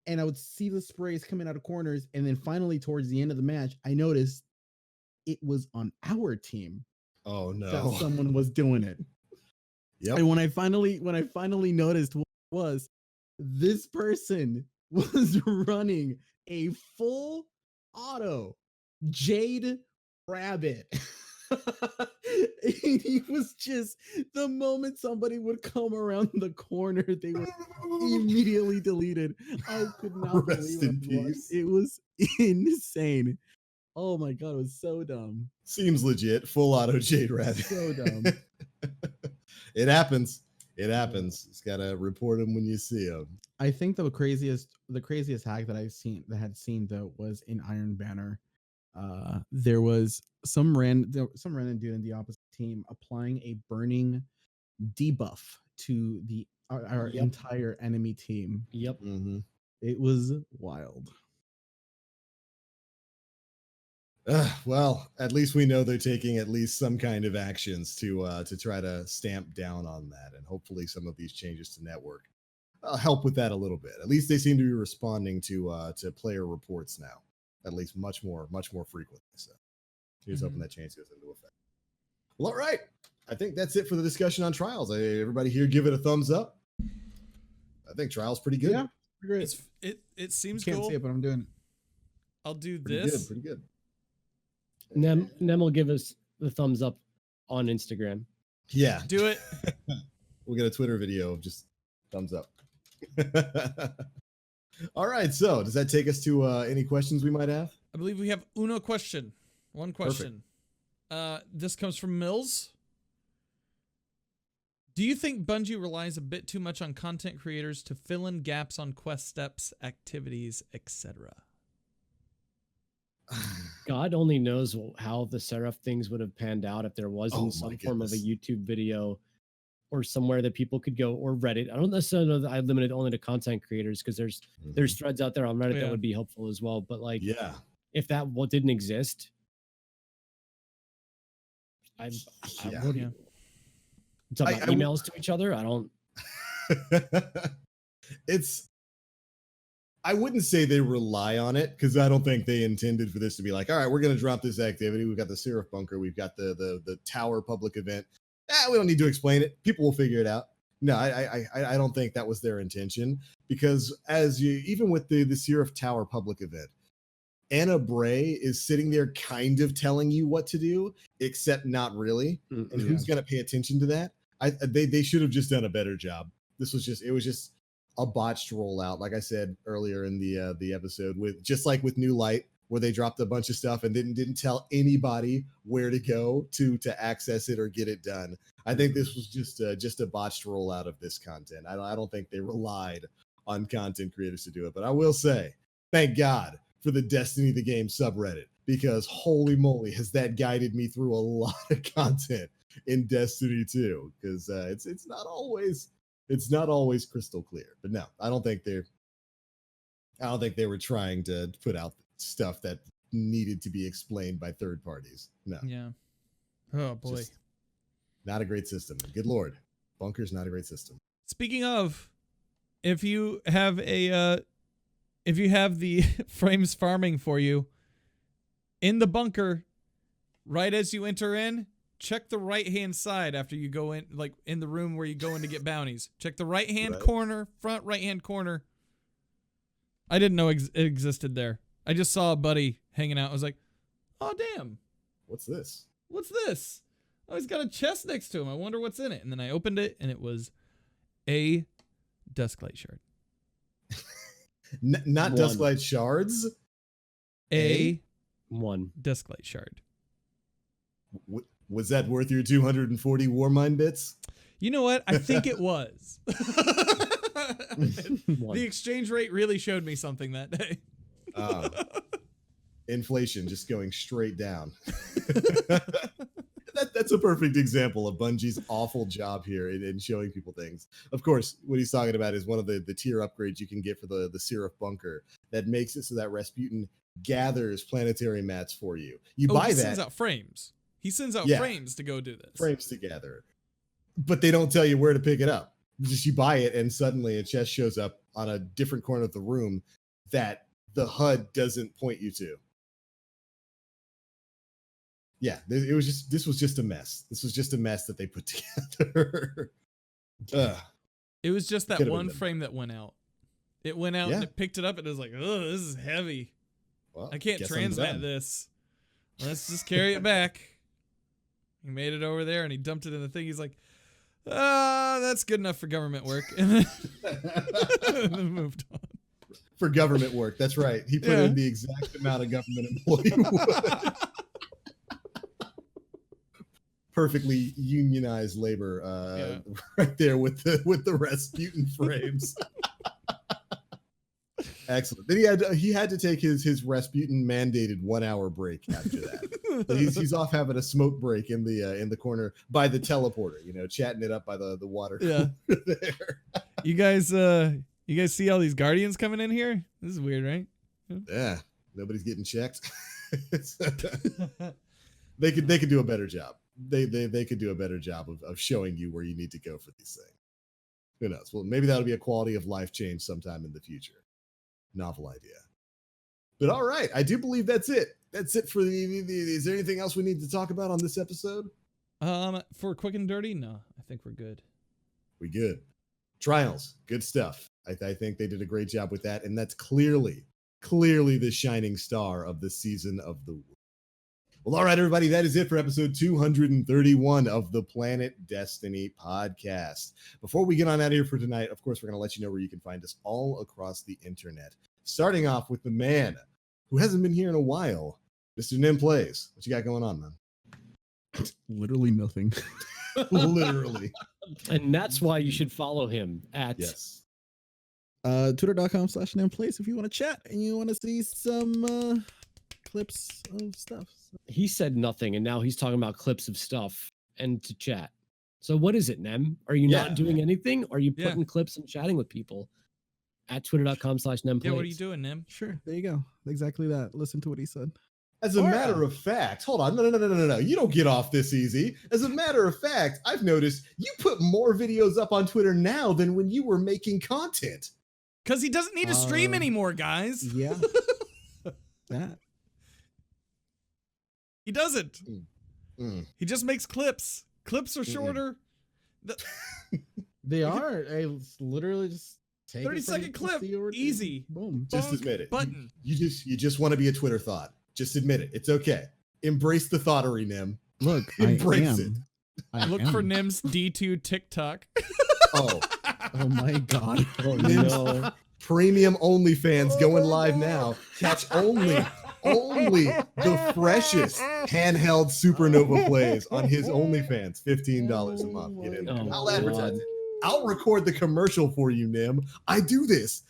And I would see the sprays coming out of corners. And then finally towards the end of the match, I noticed it was on our team Oh that no. someone was doing it. Yep. And when I finally noticed what it was, this person was running a full auto Jade Rabbit. And he was just, the moment somebody would come around the corner, they were immediately deleted. I could not Rest believe in it. peace. It was insane. Oh my god, it was so dumb. Seems legit. Full auto Jade Rabbit. So dumb. It happens. It happens. Just gotta report them when you see them. I think the craziest hack that I had seen though was in Iron Banner. There was some random dude in the opposite team applying a burning debuff to our Yep. entire enemy team. Yep. Mm-hmm. It was wild. Well, at least we know they're taking at least some kind of actions to try to stamp down on that, and hopefully some of these changes to network help with that a little bit. At least they seem to be responding to player reports now, at least much more frequently. So here's hoping that change goes into effect. Well, all right, I think that's it for the discussion on Trials. Everybody here, give it a thumbs up. I think Trials pretty good. Yeah, great. It seems Can't cool. see it, but I'm doing it. I'll do Pretty this. good. Pretty good. Nem will give us the thumbs up on Instagram. Yeah, Do it. we'll get a Twitter video of just thumbs up. All right, so does that take us to any questions we might have? I believe we have one question. This comes from Mills. Do you think Bungie relies a bit too much on content creators to fill in gaps on quest steps, activities, etc.? God only knows how the Seraph things would have panned out if there wasn't Oh, some my form of a goodness. YouTube video or somewhere that people could go, or Reddit. I don't necessarily know that I limited only to content creators, because there's threads out there on Reddit Yeah. that would be helpful as well. But like, Yeah. if that didn't exist, Yeah. what do you talk about I- emails to each other? I don't. I wouldn't say they rely on it, because I don't think they intended for this to be like, all right, we're going to drop this activity. We've got the Seraph Bunker. We've got the Tower public event. We don't need to explain it. People will figure it out. No, I don't think that was their intention, because even with the Seraph Tower public event, Anna Bray is sitting there kind of telling you what to do, except not really. And who's going to pay attention to that? They should have just done a better job. It was just a botched rollout, like I said earlier in the episode, with just like with New Light, where they dropped a bunch of stuff and didn't tell anybody where to go to access it or get it done. I think this was just a botched rollout of this content. I don't think they relied on content creators to do it. But I will say, thank God for the Destiny the Game subreddit, because holy moly, has that guided me through a lot of content in Destiny 2, because it's not always crystal clear. But no, I don't think they were trying to put out stuff that needed to be explained by third parties. No. Yeah. Oh boy. Just not a great system. Good Lord. Bunker's not a great system. Speaking of, if you have the frames farming for you in the bunker, right as you enter in, check the right-hand side after you go in, like in the room where you go in to get bounties. Check the right-hand corner, front right-hand corner. I didn't know it existed there. I just saw a buddy hanging out. I was like, oh, damn. What's this? What's this? Oh, he's got a chest next to him. I wonder what's in it. And then I opened it, and it was a Dusklight shard. Not Dusklight shards? A One. Dusklight shard. Was that worth your 240 Warmind bits? You know what? I think it was. One. The exchange rate really showed me something that day. Inflation just going straight down. That's a perfect example of Bungie's awful job here in showing people things. Of course, what he's talking about is one of the tier upgrades you can get for the Seraph Bunker that makes it so that Rasputin gathers planetary mats for you. You buy he that. sends out frames. He sends out Yeah. frames to go do this. Frames to gather. But they don't tell you where to pick it up. Just you buy it, and suddenly a chest shows up on a different corner of the room that the HUD doesn't point you to. Yeah, this was just a mess. This was just a mess that they put together. It was just that Could've been one them. frame that went out. It went out and Yeah. it picked it up and it was like, oh, this is heavy. Well, I can't guess I'm transmit done. this. Let's just carry it back. He made it over there and he dumped it in the thing. He's like, that's good enough for government work. And then moved on. For government work. That's right. He put in the exact amount of government employee would. Perfectly unionized labor right there with the Rasputin frames. Excellent. Then he had to take his Rasputin mandated 1 hour break after that. So he's off having a smoke break in the corner by the teleporter, chatting it up by the water cooler there. You guys see all these Guardians coming in here? This is weird, right? Yeah. Nobody's getting checked. They could do a better job. They could do a better job of showing you where you need to go for these things. Who knows? Well, maybe that'll be a quality of life change sometime in the future. Novel idea. But all right, I do believe that's it. That's it for the is there anything else we need to talk about on this episode? For quick and dirty, no. I think we're good. We good. Trials, good stuff. I think they did a great job with that, and that's clearly the shining star of the season of the world. Well, all right, everybody, that is it for episode 231 of the Planet Destiny podcast. Before we get on out of here for tonight, of course, we're going to let you know where you can find us all across the internet. Starting off with the man who hasn't been here in a while, Mr. Nem Plays. What you got going on, man? Literally nothing. Literally. And that's why you should follow him at Yes. Twitter.com/NemPlays if you want to chat and you want to see some clips of stuff. So. He said nothing, and now he's talking about clips of stuff and to chat. So what is it, Nem? Are you not doing anything? Or are you putting clips and chatting with people at twitter.com/NemPlays? Yeah, what are you doing, Nem? Sure, there you go. Exactly that. Listen to what he said. As a matter of fact, hold on. No. You don't get off this easy. As a matter of fact, I've noticed you put more videos up on Twitter now than when you were making content. Because he doesn't need to stream anymore, guys. Yeah. That. He doesn't. He just makes clips. Clips are shorter. They are. I literally just take 30-second clip. Easy. Boom. Just admit it. Button. You just want to be a Twitter thought. Just admit it. It's okay. Embrace the thoughterry, Nem. Look, Embrace it. Look for Nim's D2 TikTok. Oh my God. Oh, Nim's no. premium OnlyFans going live now. Catch only the freshest handheld Supernova plays on his OnlyFans. $15 a month. Get in there. I'll advertise it. I'll record the commercial for you, Nim. I do this,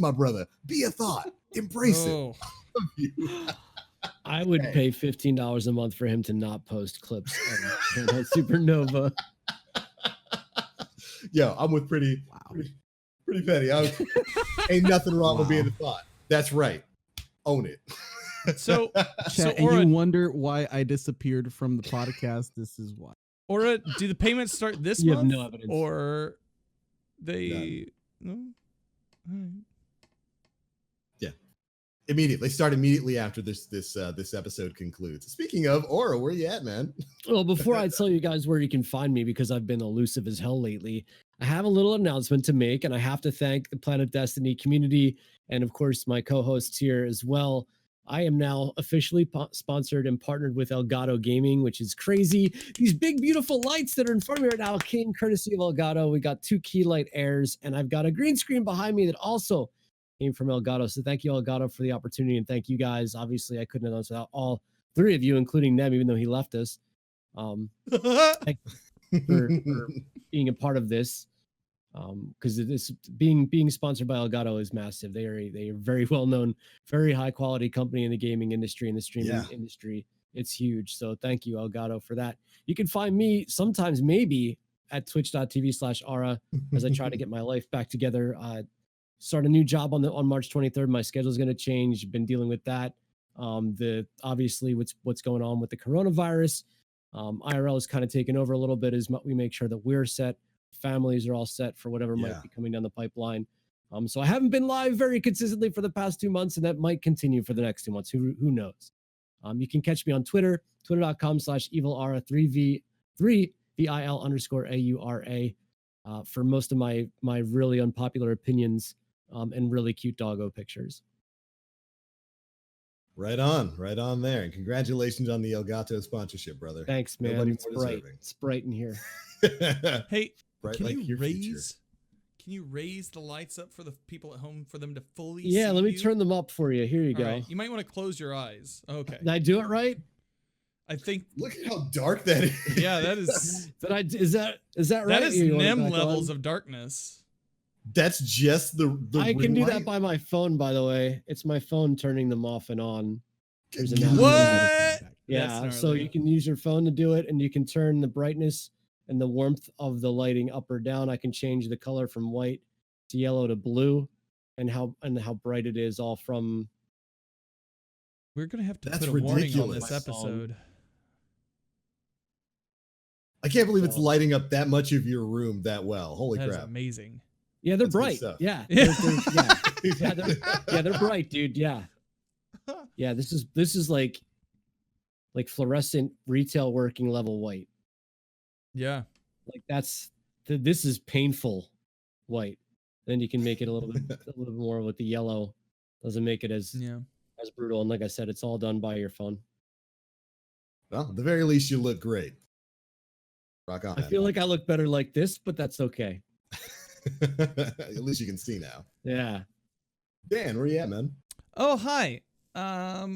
my brother. Be a thought. Embrace it. I would pay $15 a month for him to not post clips on Supernova. Yo, I'm with pretty petty. Ain't nothing wrong with being a thought. That's right. Own it. So, Chat, and you wonder why I disappeared from the podcast. This is why. Aura, do the payments start this You month? have no evidence. Or they... No? All right. Immediately. Start immediately after this episode concludes. Speaking of, Aura, where you at, man? Well, before I tell you guys where you can find me, because I've been elusive as hell lately, I have a little announcement to make, and I have to thank the Planet Destiny community and, of course, my co-hosts here as well. I am now officially sponsored and partnered with Elgato Gaming, which is crazy. These big, beautiful lights that are in front of me right now came courtesy of Elgato. We got 2 key light airs, and I've got a green screen behind me that also came from Elgato. So thank you, Elgato, for the opportunity, and thank you guys. Obviously, I couldn't have done this without all 3 of you, including Nem, even though he left us. Thank you for being a part of this. Because this being sponsored by Elgato is massive. They are very well known, very high quality company in the gaming industry and the streaming industry. It's huge. So thank you, Elgato, for that. You can find me sometimes maybe at twitch.tv/Aura as I try to get my life back together. Start a new job on March 23rd. My schedule is going to change. Been dealing with that. Obviously what's going on with the coronavirus. IRL is kind of taken over a little bit as we make sure that we're set. Families are all set for whatever might be coming down the pipeline. So I haven't been live very consistently for the past 2 months, and that might continue for the next 2 months. Who knows? You can catch me on Twitter twitter.com/evilaura3VIL_AURA for most of my really unpopular opinions and really cute doggo pictures. Right on there. And congratulations on the Elgato sponsorship, brother. Thanks, man. Nobody It's more bright. deserving. It's bright in here. Hey, Bright can like you your future. raise the lights up for the people at home for them to fully Yeah, see let me you? turn them up for you. Here you All go. right, you might want to close your eyes. Okay. Did I do it right? I think Look at how dark that is. yeah, that is Is that right? that is You want it Nem back levels on? of darkness. That's just the I can ring do that light? by my phone, by the way. It's my phone turning them off and on. There's an You- app. What? Yeah, That's so gnarly. you can use your phone to do it, and you can turn the brightness and the warmth of the lighting up or down. I can change the color from white to yellow to blue, and how bright it is, all from. We're gonna have to That's put a warning on ridiculous. this episode. I can't believe it's So- lighting up that much of your room that well. Holy That is crap. amazing. Yeah, they're That's good bright. stuff. Yeah, Yeah. they're bright, dude. Yeah, yeah. This is like fluorescent retail working level white. Yeah. Like this is painful white. Then you can make it a little bit more with the yellow. Doesn't make it as Yeah. brutal. And like I said, it's all done by your phone. Well, at the very least, you look great. Rock on. I feel like I look better like this, but that's okay. At least you can see now. Yeah. Dan, where you at, man? Oh, hi. A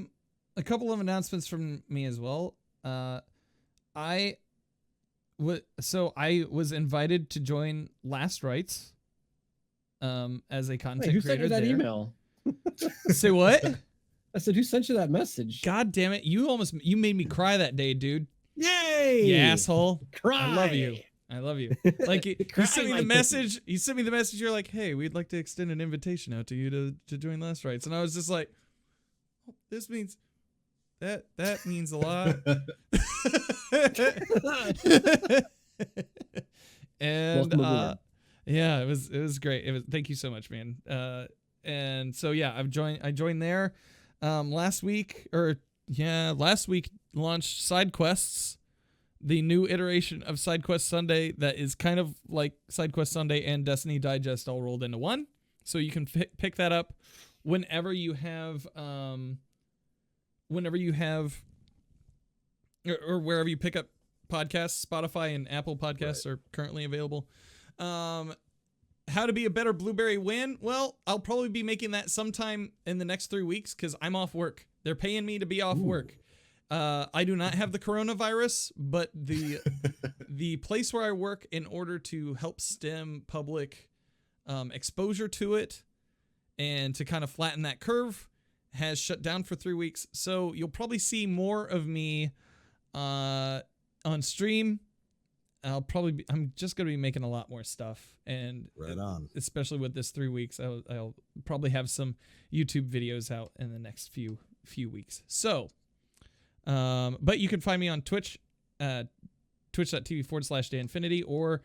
couple of announcements from me as well. I was invited to join Last Rights as a content Wait, who sent creator you that there. email? Say what? I said, who sent you that message? God damn it. You made me cry that day, dude. Yay! You asshole. Cry. I love you. I love you. Like you Cry sent me like the message. You sent me the message. You're like, hey, we'd like to extend an invitation out to you to join Last Rights. And I was just like, oh, this means that means a lot. And Welcome aboard. yeah, it was great. Thank you so much, man. And so yeah, I joined there last week launched Side Quests, the new iteration of Side Quest Sunday that is kind of like Side Quest Sunday and Destiny Digest all rolled into one. So you can pick that up whenever you have or wherever you pick up podcasts. Spotify and Apple Podcasts are currently available. How to be a better blueberry win? Well, I'll probably be making that sometime in the next 3 weeks because I'm off work. They're paying me to be off work. I do not have the coronavirus, but the place where I work, in order to help stem public exposure to it and to kind of flatten that curve, has shut down for 3 weeks. So you'll probably see more of me on stream. I'm just going to be making a lot more stuff, and Right on. especially with this 3 weeks, I'll probably have some YouTube videos out in the next few weeks. So, but you can find me on Twitch, twitch.tv/DayInfinity, or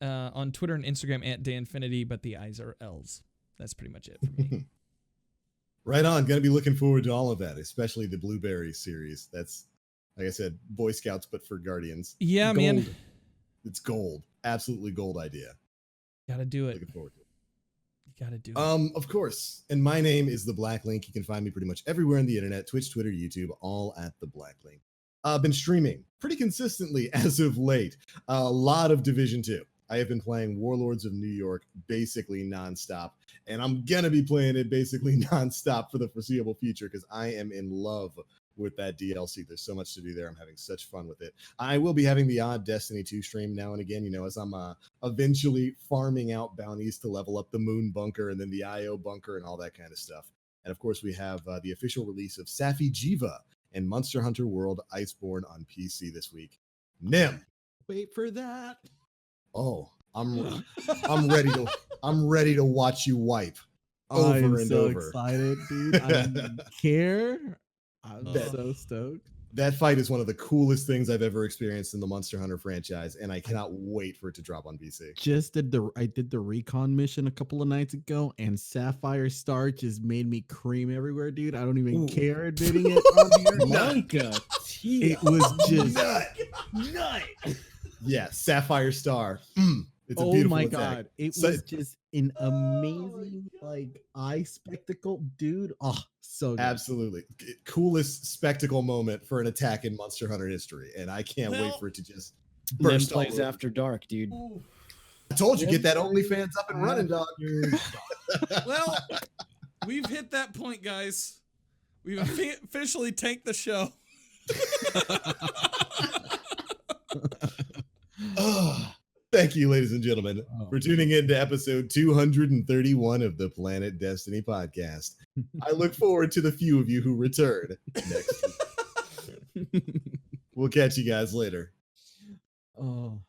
on Twitter and Instagram @DayInfinity, but the I's are L's. That's pretty much it for me. Right on. Gonna be looking forward to all of that, especially the Blueberry series. That's, like I said, Boy Scouts, but for Guardians. Yeah, Gold. man. It's gold. Absolutely gold idea. Gotta do it. Looking forward to it. You gotta do it. Of course. And my name is The Black Link. You can find me pretty much everywhere on the internet, Twitch, Twitter, YouTube, all at The Black Link. I've been streaming pretty consistently as of late. A lot of Division 2. I have been playing Warlords of New York basically nonstop, and I'm gonna be playing it basically nonstop for the foreseeable future because I am in love with that DLC. There's so much to do there. I'm having such fun with it. I will be having the odd Destiny 2 stream now and again, as I'm eventually farming out bounties to level up the Moon Bunker and then the IO Bunker and all that kind of stuff. And of course, we have the official release of Safi Jiva and Monster Hunter World Iceborne on PC this week. Nem. Wait for that. Oh, I'm ready to watch you wipe over I'm and so over. excited, dude. I don't care. I'm Bet. so stoked. That fight is one of the coolest things I've ever experienced in the Monster Hunter franchise, and I cannot wait for it to drop on PC. I did the recon mission a couple of nights ago, and Sapphire Star just made me cream everywhere, dude. I don't even Ooh. care admitting it on here. Blanca It was just nut. Yeah, Sapphire Star. It's a oh beautiful my attack. god. It So- was just an amazing like eye spectacle, dude. Oh, so good. Absolutely. Coolest spectacle moment for an attack in Monster Hunter history. And I can't wait Well, for it to just Nem burst all plays over. After Dark, dude. I told you, Nem get that plays OnlyFans up and running, dog. Well, we've hit that point, guys. We've officially tanked the show. Oh, thank you, ladies and gentlemen, for tuning in to episode 231 of the Planet Destiny podcast. I look forward to the few of you who return next week. We'll catch you guys later. Oh.